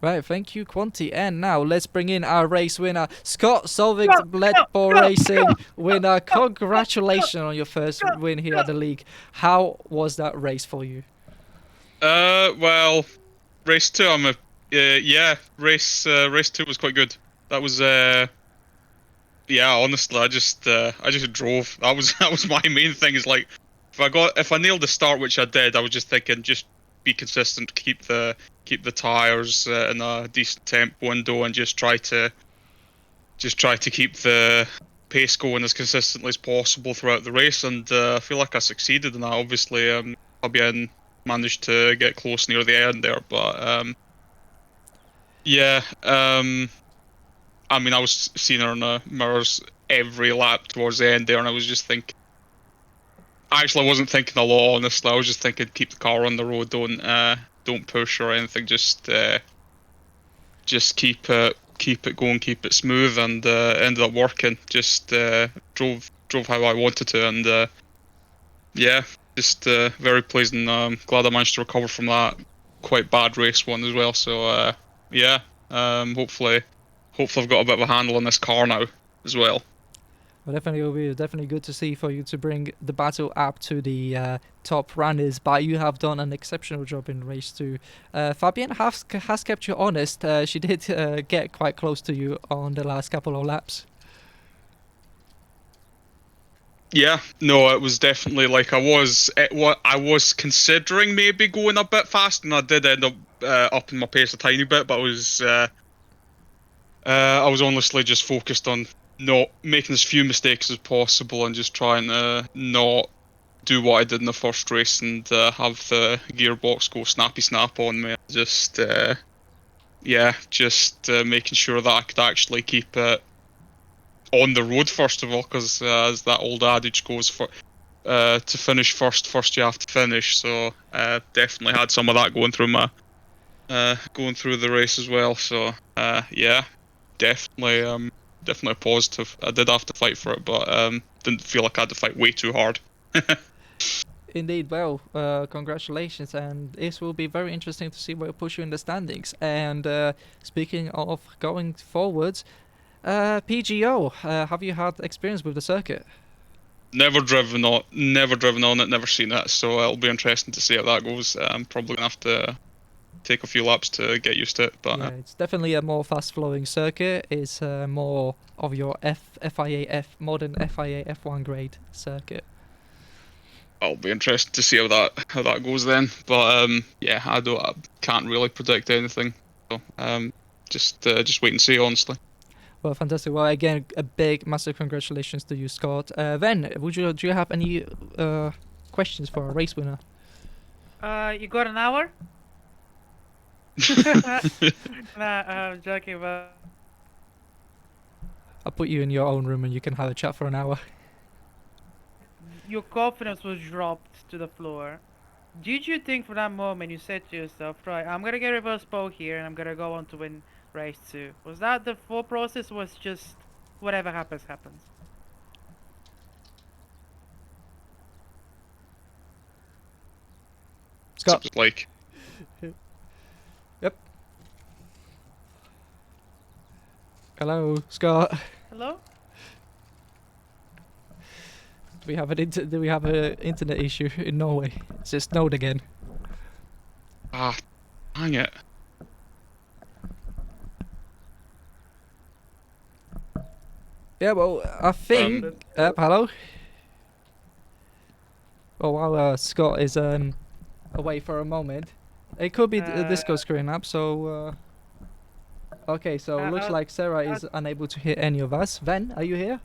Right, thank you, Quanti. And now let's bring in our race winner, Scott Solvik, Bled for Racing winner. Congratulations on your first win here at the league. How was that race for you? Well, race two, race two was quite good. That was, honestly, I just drove. That was my main thing. Is like, if I nailed the start, which I did, I was just thinking, just be consistent, keep the tires in a decent temp window, and just try to keep the pace going as consistently as possible throughout the race. And I feel like I succeeded in that. Obviously, Fabian managed to get close near the end there, but I mean, I was seeing her in the mirrors every lap towards the end there, and I was just thinking. Actually, I wasn't thinking a lot, honestly. I was just thinking, keep the car on the road, don't push or anything. Just keep it going, keep it smooth, and ended up working. Just drove how I wanted to, and just very pleased, and glad I managed to recover from that quite bad race one as well. So hopefully I've got a bit of a handle on this car now as well. Well, definitely will be definitely good to see for you to bring the battle up to the top runners, but you have done an exceptional job in race 2. Fabienne has kept you honest. She did get quite close to you on the last couple of laps. Yeah, no, it was definitely like I was considering maybe going a bit fast, and I did end up upping my pace a tiny bit, but I was honestly just focused on not making as few mistakes as possible and just trying to not do what I did in the first race and have the gearbox go snappy snap on me. Just making sure that I could actually keep it on the road first of all, because as that old adage goes, to finish first you have to finish. So definitely had some of that going through the race as well. So definitely a positive. I did have to fight for it, but didn't feel like I had to fight way too hard. Indeed, well, congratulations, and this will be very interesting to see where it push you in the standings. And speaking of going forwards, PGO, have you had experience with the circuit? Never driven on it, never seen it, so it'll be interesting to see how that goes. I'm probably gonna have to take a few laps to get used to it, but Yeah, it's definitely a more fast-flowing circuit. It's more of your modern FIA F1 grade circuit. I'll be interested to see how that goes then. But yeah, I can't really predict anything. So just wait and see, honestly. Well, fantastic. Well, again, a big, massive congratulations to you, Scott. Then, do you have any questions for a race winner? You got an hour? Nah, I'm joking, but I'll put you in your own room and you can have a chat for an hour. your confidence was dropped to the floor. Did you think for that moment you said to yourself, right, I'm gonna get reverse pole here and I'm gonna go on to win race 2? Was that the full process, was just whatever happens, happens? Scott. So, like, Yep. Hello, Scott. Hello? Do we have an internet issue in Norway? It's just snowed again. dang it. Yeah, well, I think. Hello. Oh, while Scott is away for a moment, it could be the disco screen up. So. Okay, so looks like Sarah is unable to hear any of us. Ven, are you here?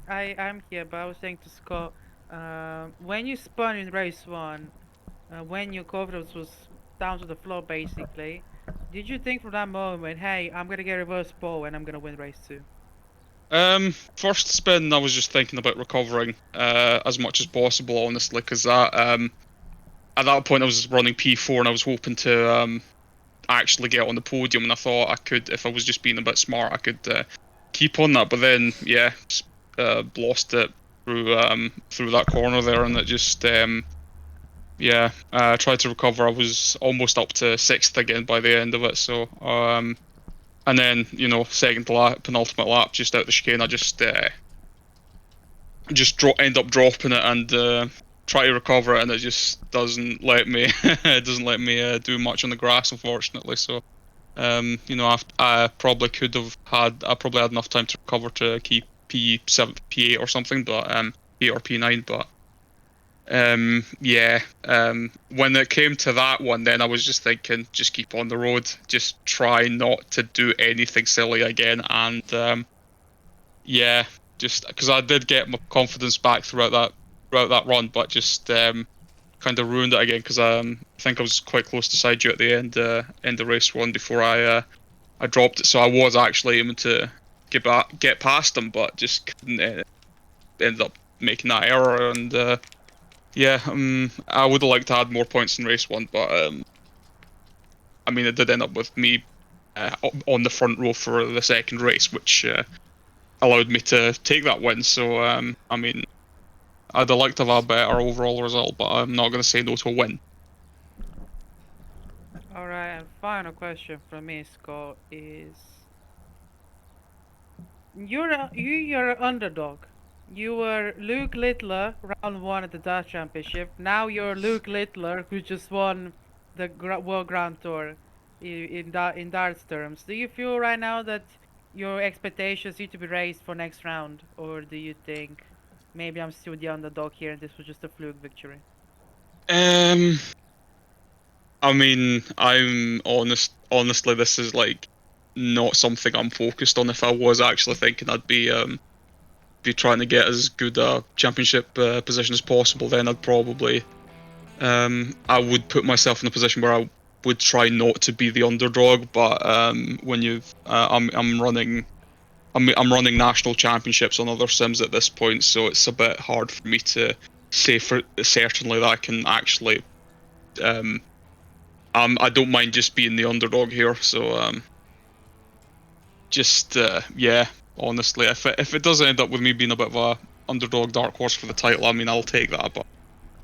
I'm here, but I was saying to Scott, when you spun in race 1, when your confidence was down to the floor basically, did you think from that moment, hey, I'm gonna get reverse pole and I'm gonna win race 2? First spin, I was just thinking about recovering as much as possible, honestly, because at that point I was running P4 and I was hoping to actually get on the podium, and I thought I could, if I was just being a bit smart, I could keep on that. But then, yeah, lost it through that corner there, and it just yeah, tried to recover. I was almost up to 6th again by the end of it. So and then, you know, second lap, penultimate lap, just out the chicane, I just end up dropping it and try to recover it, and it just doesn't let me do much on the grass, unfortunately. So you know, I probably had enough time to recover to keep P7, P8 or something, but P8 or P9, but yeah, when it came to that one, then I was just thinking, just keep on the road, just try not to do anything silly again, and yeah, just because I did get my confidence back throughout that run, but just kind of ruined it again, because I think I was quite close to side you at the end of race 1 before I dropped it, so I was actually aiming to get past him, but just couldn't, ended up making that error, and yeah, I would have liked to add more points in race 1, but I mean, it did end up with me on the front row for the second race, which allowed me to take that win. So I mean, I'd have liked to have a better overall result, but I'm not going to say no to a win. Alright, and final question from me, Scott, is you're an underdog. You were Luke Littler round 1 at the Dutch Championship. Now you're Luke Littler, who just won the World Grand Tour in darts terms. Do you feel right now that your expectations need to be raised for next round, or do you think maybe I'm still the underdog here and this was just a fluke victory? I mean, honestly, this is like not something I'm focused on. If I was actually thinking I'd be trying to get as good a championship position as possible, then I'd probably I would put myself in a position where I would try not to be the underdog. But when I'm running national championships on other sims at this point, so it's a bit hard for me to say for certainly that I can actually I don't mind just being the underdog here. So just yeah, honestly, if it does end up with me being a bit of underdog dark horse for the title, I mean, I'll take that. But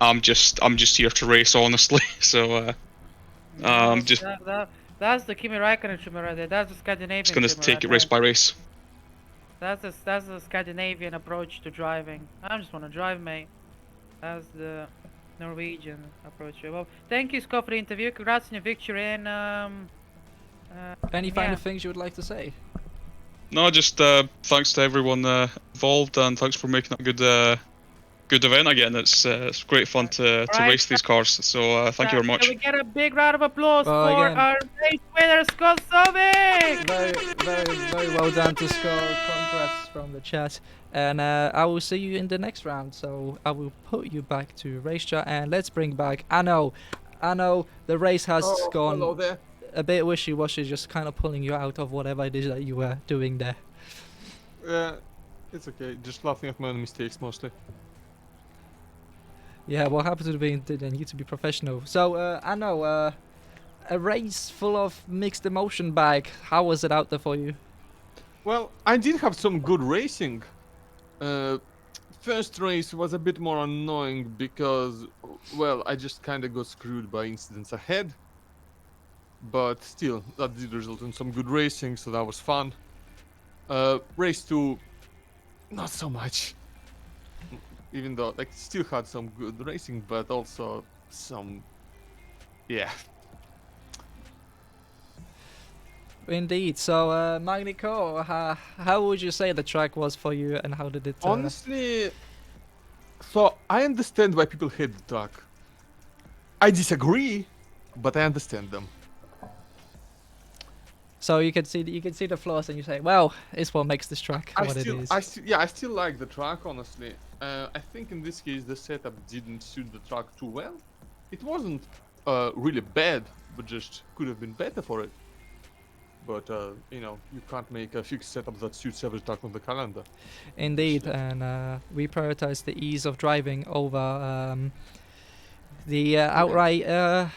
I'm just here to race, honestly. So No, just that's the Kimi Räikkönen trimmer right there. That's the Scandinavian gonna trimmer take right it race there. by race. That's the Scandinavian approach to driving. I just want to drive, mate. That's the Norwegian approach. Well, thank you, Scott, for the interview. Congrats on your victory, and Any yeah. final things you would like to say? No, just thanks to everyone involved, and thanks for making it a good event again. It's great fun to Alright, race these cars. So thank you very much. Can we get a big round of applause Well, for again- our race winner, Scott Sovic? Very well done to Scott. Congrats from the chat. And I will see you in the next round. So I will put you back to race chat, and let's bring back Anno. Anno, the race has gone Hello there. a bit wishy-washy, just kind of pulling you out of whatever it is that you were doing there. It's okay. Just laughing at my own mistakes mostly. Yeah, what happened to being? Did they need to be professional? So Anno, a race full of mixed emotion bag. How was it out there for you? Well, I did have some good racing. First race was a bit more annoying because, well, I just kind of got screwed by incidents ahead. But still, that did result in some good racing, so that was fun. Race 2, not so much. Even though, like, still had some good racing, but also some, yeah. Indeed. So Magny Cours, how would you say the track was for you, and how did it? Honestly, so I understand why people hate the track. I disagree, but I understand them. So you can see the flaws, and you say, well, it's what makes this track what it is. I still like the track, honestly. I think in this case the setup didn't suit the track too well. It wasn't really bad, but just could have been better for it. But you know, you can't make a fixed setup that suits every track on the calendar. Indeed, and we prioritize the ease of driving over the outright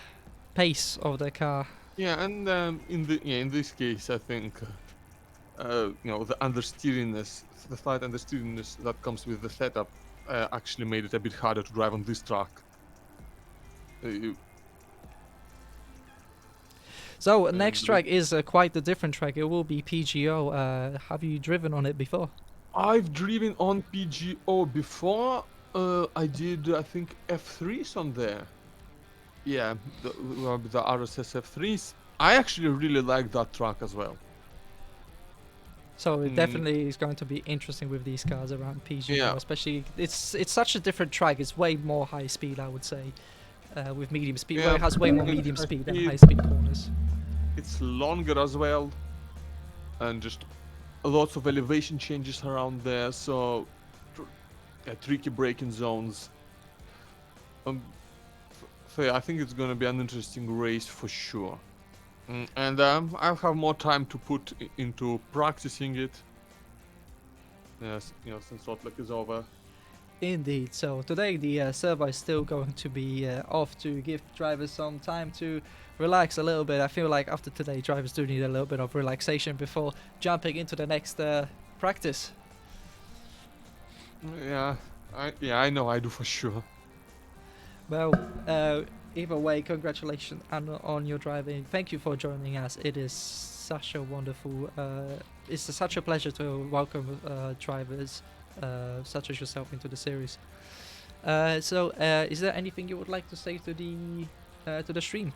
pace of the car. Yeah, and in this case, I think you know, the understeeriness, the slight understeeriness that comes with the setup, actually made it a bit harder to drive on this track. So next track is quite a different track. It will be PGO. Have you driven on it before? I've driven on PGO before. I did, I think, F3s on there. Yeah, the RSS F3s. I actually really like that track as well. So it definitely is going to be interesting with these cars around PGO, Yeah. especially it's such a different track. It's way more high speed, I would say, with medium speed. Yeah, Well, it has way more high medium speed than speed. high speed corners. It's longer as well, and just lots of elevation changes around there, so tricky braking zones. So yeah, I think it's gonna be an interesting race for sure. And I'll have more time to put into practicing it. Yes, you know, since Salt Lake is over. Indeed. So today the server is still going to be off to give drivers some time to relax a little bit. I feel like after today, drivers do need a little bit of relaxation before jumping into the next practice. Yeah, I know I do for sure. Well, either way, congratulations on your driving. Thank you for joining us. It is such a wonderful, it's such a pleasure to welcome drivers such as yourself into the series. So, is there anything you would like to say to the stream?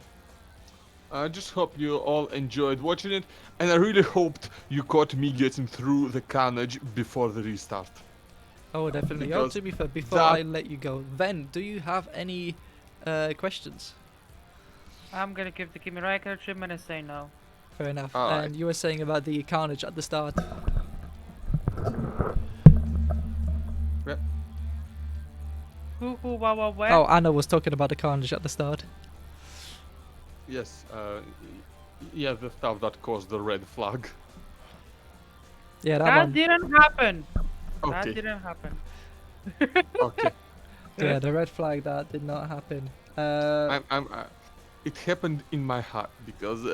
I just hope you all enjoyed watching it, and I really hoped you caught me getting through the carnage before the restart. Oh, definitely. Oh, Because to be fair, before I let you go, Ven, do you have any questions? I'm gonna give the Kimi Räikkönen trim and say no. Fair enough. Alright. And you were saying about the carnage at the start. Who, wow, where? Oh, Anna was talking about the carnage at the start. Yes, yeah, the stuff that caused the red flag. Yeah, that that one. didn't happen. That Okay, didn't happen. okay. Yeah, the red flag, that did not happen. It happened in my heart because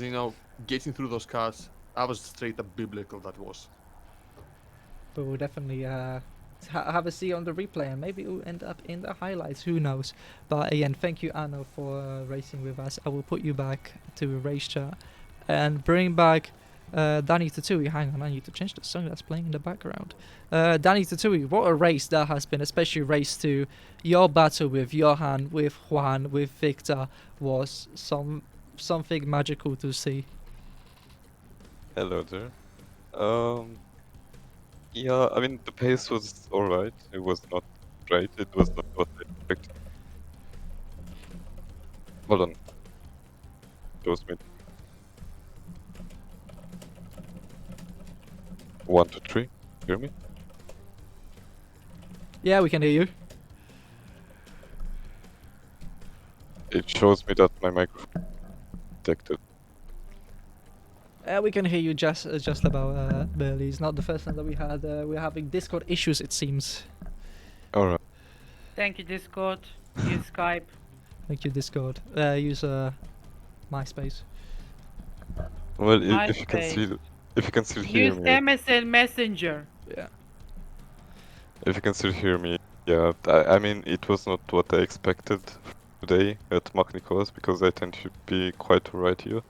you know, getting through those cars, I was straight up biblical. That was. But we'll definitely have a see on the replay, and maybe it will end up in the highlights. Who knows? But again, thank you, Anno, for racing with us. I will put you back to race chat and bring back Danny Tatui. Hang on, I need to change the song that's playing in the background. Danny Tatui, what a race that has been, especially race 2. Your battle with Johan, with Juan, with Victor was something magical to see. Hello there. Yeah, I mean the pace was alright. It was not great. It was not what I expected. Hold on. Shows me. 1, 2, 3. Hear me? Yeah, we can hear you. It shows me that my microphone is detected. We can hear you just about barely. It's not the first time that we had. We're having Discord issues, it seems. Alright. Thank you, Discord. Use Skype. Thank you, Discord. Use MySpace. Well, if you can MySpace. still, if you can still hear Use me, MSN Messenger. Yeah. if you can still hear me, yeah. I mean it was not what I expected today at Magny Cours because I tend to be quite alright here.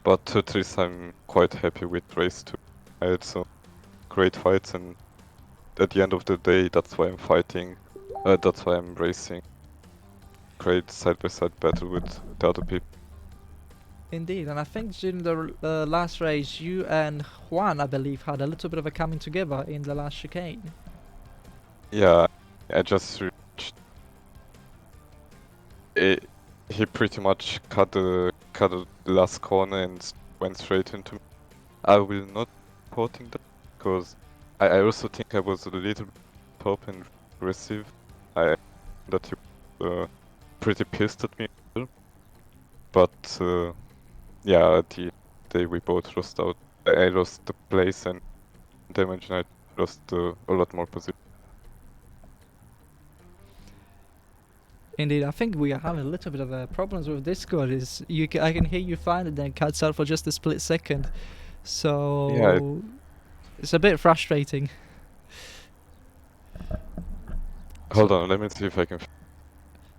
But at least I'm quite happy with race 2. I had some great fights, and at the end of the day, that's why I'm fighting. That's why I'm racing. Great side-by-side battle with the other people. Indeed, and I think during the last race, you and Juan, I believe, had a little bit of a coming together in the last chicane. Yeah, I just reached. He pretty much cut the last corner and went straight into me. I will not reporting that because I also think I was a little top and aggressive. That he was pretty pissed at me, but yeah, at the day we both lost out. I lost the place and damage, and I lost a lot more position. Indeed, I think we are having a little bit of problems with Discord. I can hear you fine, and then cuts out for just a split second. So Yeah, it's a bit frustrating. Hold on, let me see if I can.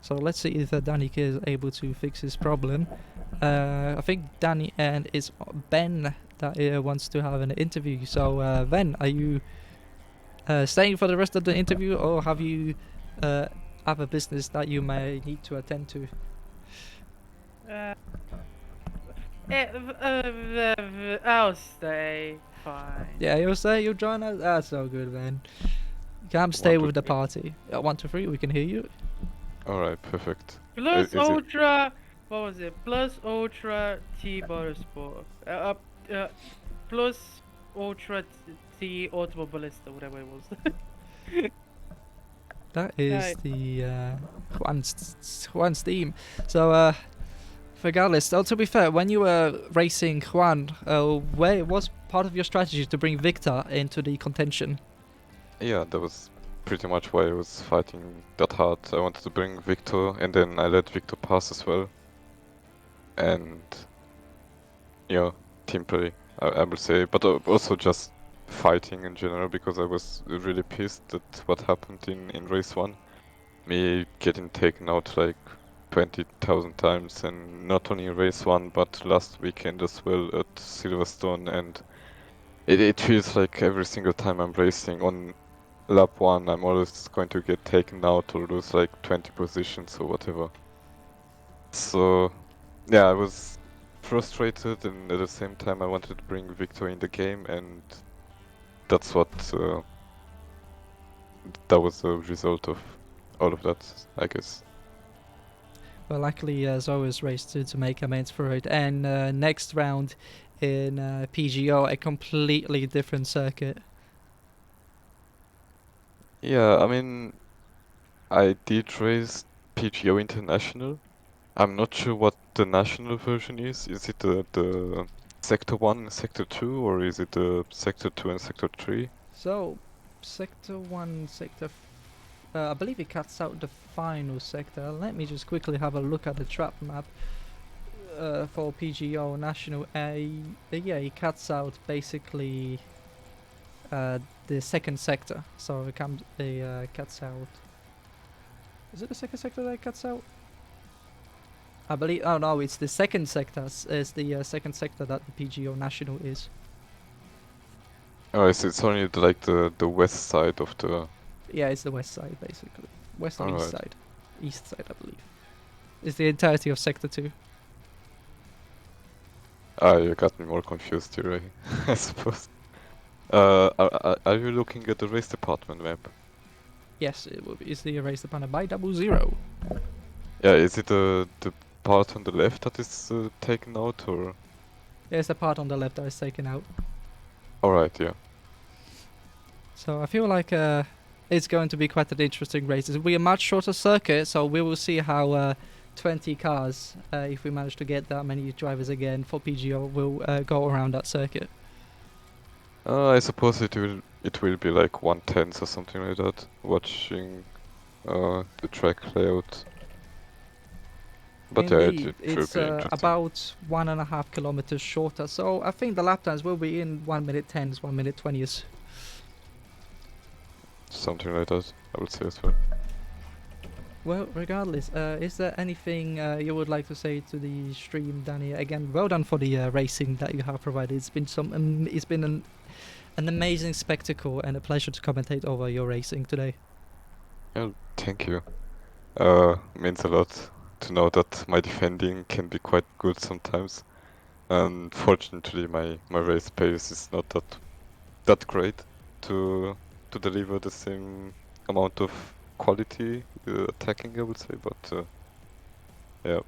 So let's see if Danny is able to fix his problem. I think Danny and it's Ben that wants to have an interview. So Ben, are you staying for the rest of the interview, or have you have a business that you may need to attend to? I'll stay. Fine. Yeah, you'll stay. You'll join us. That's so good, Ben. Come stay with the party. 1, 2, 3. We can hear you. All right, perfect. Plus Is it- Ultra. What was it? Plus Ultra T Motorsport. Plus Ultra T Automobilista, whatever it was. That is Right. the Juan's team. So regardless, so to be fair, when you were racing Juan, where was part of your strategy to bring Victor into the contention? Yeah, that was pretty much why I was fighting that hard. I wanted to bring Victor, and then I let Victor pass as well. And team play, I will say, but also just fighting in general because I was really pissed at what happened in race 1. Me getting taken out like 20,000 times, and not only in race 1 but last weekend as well at Silverstone, and it feels like every single time I'm racing on lap 1 I'm always going to get taken out or lose like 20 positions or whatever. So yeah, I was frustrated, and at the same time I wanted to bring Victor in the game, and that's what that was the result of all of that, I guess. Well, luckily, as always, race to make amends for it. And next round in PGO, a completely different circuit. Yeah, I mean, I did race PGO International. I'm not sure what the national version is. Is it the Sector 1 and Sector 2, or is it the Sector 2 and Sector 3? So, Sector 1, I believe it cuts out the final sector. Let me just quickly have a look at the trap map for PGO National. Yeah, it cuts out basically the second sector. So it comes, cuts out. Is it the second sector that cuts out? I believe. Oh no, it's the second sector. Is the second sector that the PGO National is. Oh, it's only like the west side of the. Yeah, it's the west side basically. West or east Alright. side. East side, I believe. It's the entirety of sector 2. Ah, you got me more confused here, I suppose. Are you looking at the race department map? Yes, it will be. It's the race department by 00. Yeah, is it the part on the left that is taken out, or? There's the part on the left that is taken out. Alright, yeah. So I feel like it's going to be quite an interesting race. It will be a much shorter circuit, so we will see how 20 cars, if we manage to get that many drivers again for PGO, will go around that circuit. I suppose it will be like 1/10 or something like that. Watching the track layout. But Indeed, yeah, it will it's be interesting. about 1.5 kilometers shorter. So I think the lap times will be in 1 minute 10s, 1 minute 20s. Something like that, I would say as well. Well, regardless, is there anything you would like to say to the stream, Danny? Again, well done for the racing that you have provided. It's been it's been an amazing spectacle and a pleasure to commentate over your racing today. Yeah, thank you. Means a lot to know that my defending can be quite good sometimes. Unfortunately, my race pace is not that great to deliver the same amount of quality attacking, I would say. But yeah.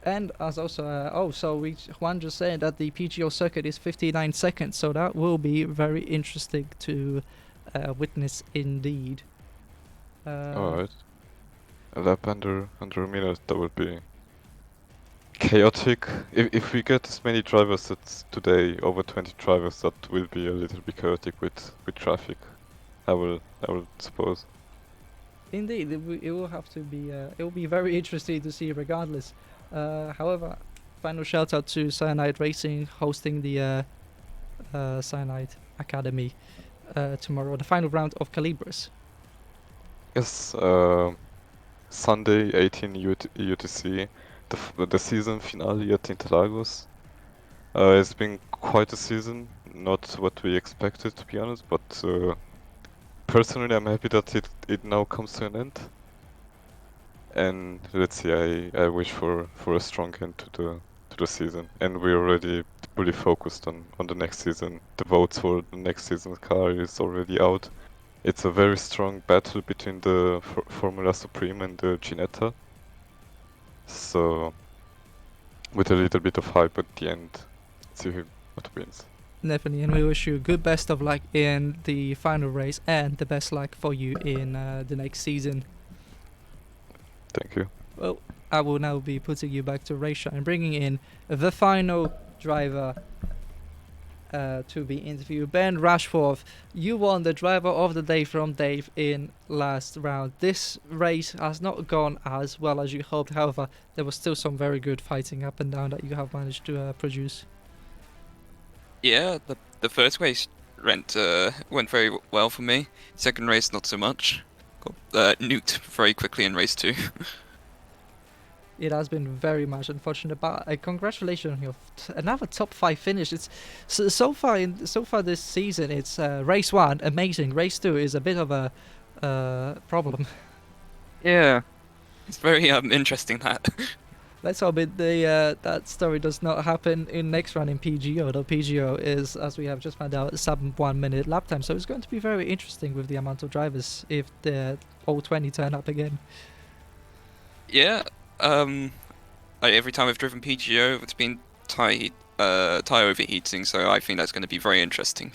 And as also, Juan just said that the PGO circuit is 59 seconds, so that will be very interesting to witness indeed. Alright. A lap under a minute, that would be chaotic. If we get as many drivers as today, over 20 drivers, that will be a little bit chaotic with traffic. I will suppose. Indeed, it will have to be. It will be very interesting to see, regardless. However, final shout out to Cyanide Racing hosting the Cyanide Academy tomorrow, the final round of Calibres. Yes, Sunday 18 UTC, the season finale at Interlagos. It's been quite a season, not what we expected to be honest, but personally I'm happy that it now comes to an end. And let's see, I wish for a strong end to the season, and we're already fully focused on the next season. The votes for the next season's car is already out. It's a very strong battle between the Formula Supreme and the Ginetta. So, with a little bit of hype at the end, let's see what wins. Definitely, and we wish you good best of luck in the final race and the best luck for you in the next season. Thank you. Well, I will now be putting you back to race and bringing in the final driver to be interviewed. Ben Rashforth, you won the driver of the day from Dave in last round. This race has not gone as well as you hoped, however, there was still some very good fighting up and down that you have managed to produce. Yeah, the first race went very well for me. Second race, not so much. Got nuked very quickly in race 2. It has been very much unfortunate, but congratulations on your another top 5 finish. It's so far this season. It's race 1 amazing. Race 2 is a bit of a problem. Yeah, it's very interesting that. Let's hope that story does not happen in next run in PGO. The PGO is, as we have just found out, sub 1 minute lap time. So it's going to be very interesting with the amount of drivers if the all 20 turn up again. Yeah. Every time I've driven PGO, it's been tire overheating, so I think that's going to be very interesting.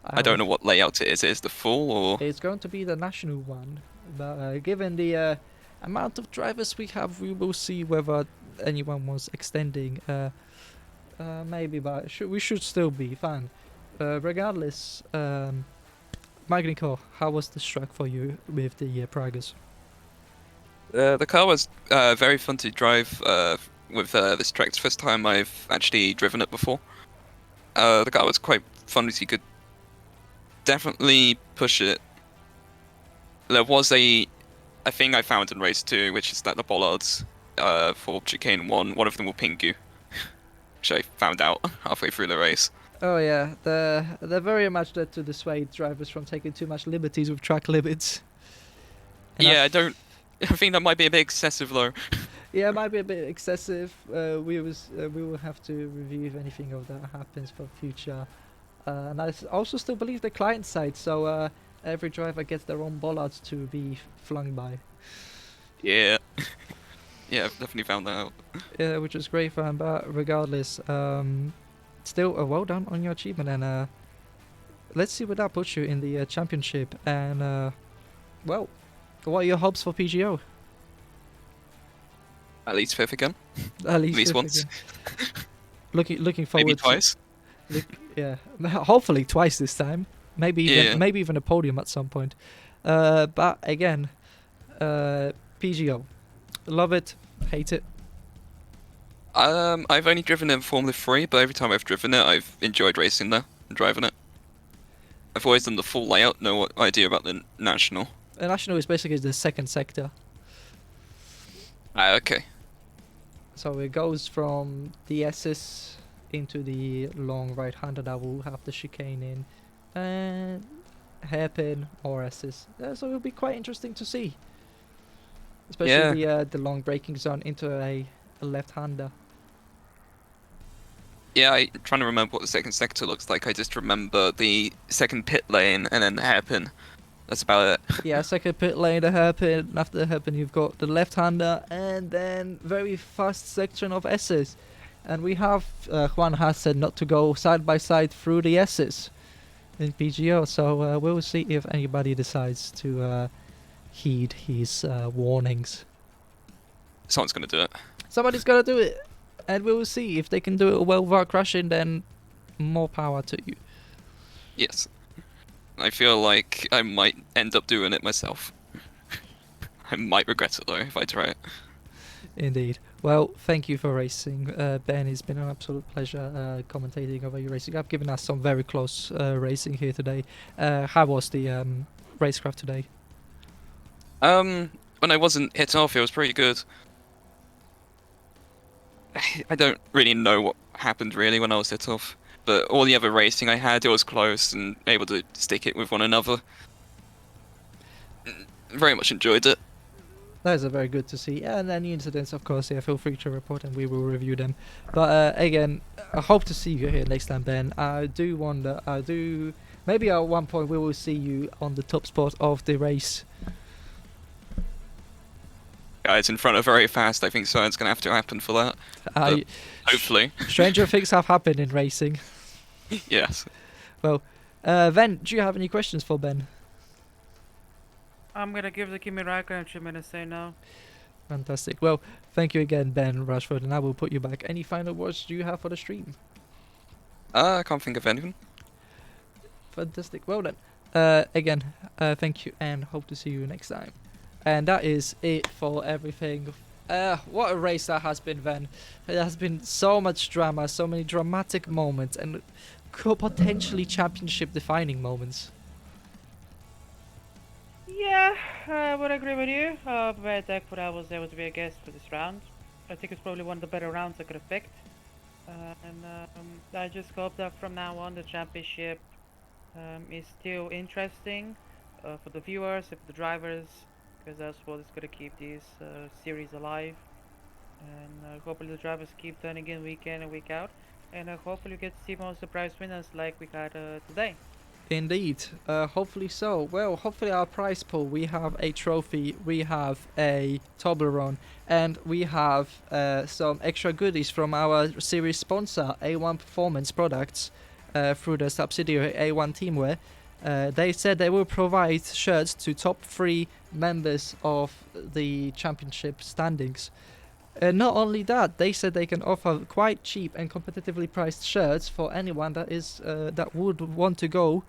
I don't know what layout it is. Is it the full or? It's going to be the national one, but given the amount of drivers we have, we will see whether anyone was extending. Maybe, but we should still be fine. Regardless, Magny Cours, how was this track for you with the Pragas? The car was very fun to drive with this track. It's the first time I've actually driven it before. The car was quite fun as you could definitely push it. There was a thing I found in race 2, which is that the bollards for chicane 1, one of them will ping you, which I found out halfway through the race. Oh yeah, they're very much there to dissuade drivers from taking too much liberties with track limits. And Yeah, I think that might be a bit excessive though. Yeah, it might be a bit excessive. We will have to review if anything of that happens for future. And also still believe the client side, so every driver gets their own bollards to be flung by. Yeah. Yeah, I've definitely found that out. Yeah, which is great fun. But regardless, still well done on your achievement, and let's see where that puts you in the championship. And well, what are your hopes for PGO? At least 5th again. At least least once. Looking forward. Maybe twice. Yeah, hopefully twice this time. Maybe even a podium at some point. But again, PGO, love it, hate it. I've only driven it in Formula 3, but every time I've driven it, I've enjoyed racing there and driving it. I've always done the full layout, no idea about the National. The National is basically the second sector. Okay. So it goes from the S's into the long right-hander that will have the chicane in, and hairpin or S's. So it'll be quite interesting to see. Especially the long braking zone into a left-hander. Yeah, I'm trying to remember what the second sector looks like. I just remember the second pit lane and then the hairpin. That's about it. Yeah, second pit lane, the hairpin. After the hairpin, you've got the left-hander, and then very fast section of S's. And we have Juan has said not to go side by side through the S's in PGO. So we'll see if anybody decides to heed his warnings. Someone's gonna do it. Somebody's gotta do it, and we'll see if they can do it well without crashing. Then more power to you. Yes. I feel like I might end up doing it myself. I might regret it though if I try it. Indeed. Well, thank you for racing, Ben. It's been an absolute pleasure commentating over your racing. I've given us some very close racing here today. How was the racecraft today? When I wasn't hit off, it was pretty good. I don't really know what happened really when I was hit off, but all the other racing I had, it was close and able to stick it with one another. Very much enjoyed it. That is very good to see. And any incidents, of course, feel free to report and we will review them. But again, I hope to see you here next time, Ben. I do wonder, maybe at one point we will see you on the top spot of the race. Guys in front are very fast. I think something's going to have to happen for that. Hopefully. Stranger things have happened in racing. Yes. Well, Ben, do you have any questions for Ben? I'm gonna give the Kimi Raikkonen treatment and say no. Fantastic. Well, thank you again, Ben Rashford, and I will put you back. Any final words do you have for the stream? I can't think of anything. Fantastic. Well then, again, thank you, and hope to see you next time. And that is it for everything. What a race that has been, Ben. There has been so much drama, so many dramatic moments, and potentially championship-defining moments. Yeah, I would agree with you. Very thankful I was able to be a guest for this round. I think it's probably one of the better rounds I could have picked. And I just hope that from now on the championship is still interesting for the viewers, for the drivers, because that's what is going to keep this series alive. And hopefully the drivers keep turning in week in and week out. And hopefully we get to see more surprise winners like we had today. Indeed, hopefully so. Well, hopefully our prize pool, we have a trophy, we have a Toblerone, and we have some extra goodies from our series sponsor, A1 Performance Products, through the subsidiary A1 Teamwear. They said they will provide shirts to top 3 members of the championship standings. Not only that, they said they can offer quite cheap and competitively priced shirts for anyone that is that would want to go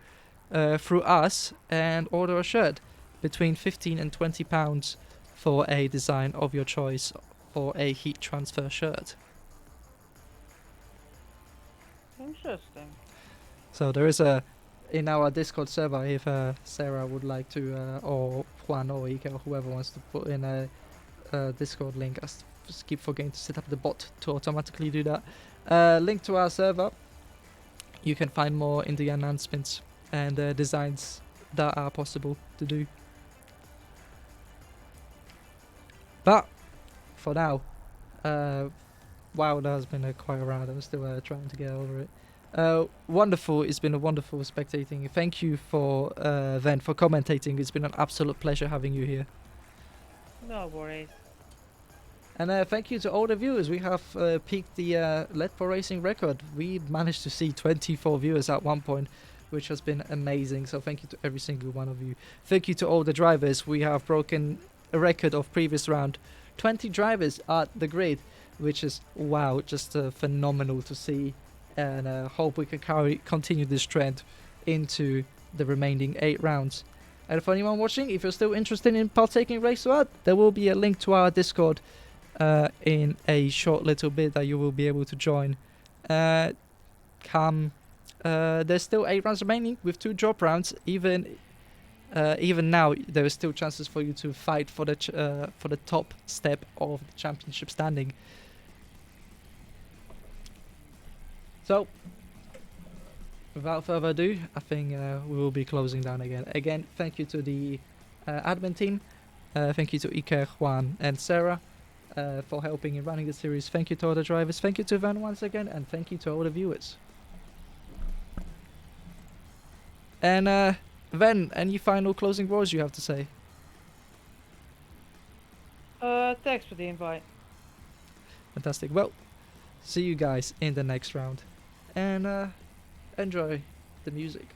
through us and order a shirt between £15 and £20 for a design of your choice or a heat transfer shirt. Interesting. So there is a in our Discord server. If Sarah would like to, or Juan or Ike or whoever wants to put in a Discord link, I just keep forgetting to set up the bot to automatically do that. Link to our server. You can find more in the announcements and designs that are possible to do. But for now, wow, that has been quite a round. I'm still trying to get over it. Wonderful. It's been a wonderful spectating. Thank you for Ven for commentating. It's been an absolute pleasure having you here. No worries. And thank you to all the viewers. We have peaked the Let for Racing record. We managed to see 24 viewers at one point, which has been amazing. So thank you to every single one of you. Thank you to all the drivers. We have broken a record of previous round. 20 drivers at the grid, which is, wow, just phenomenal to see. And hope we can continue this trend into the remaining 8 rounds. And for anyone watching, if you're still interested in partaking in Race What, there will be a link to our Discord in a short little bit that you will be able to join. There's still 8 rounds remaining with 2 drop rounds. Even now, there is still chances for you to fight for the top step of the championship standing. So, without further ado, I think we will be closing down again. Again, thank you to the admin team. Thank you to Ike, Juan, and Sarah for helping in running the series. Thank you to all the drivers. Thank you to Van once again, and thank you to all the viewers. And Van, any final closing words you have to say? Thanks for the invite. Fantastic. Well, see you guys in the next round, and enjoy the music.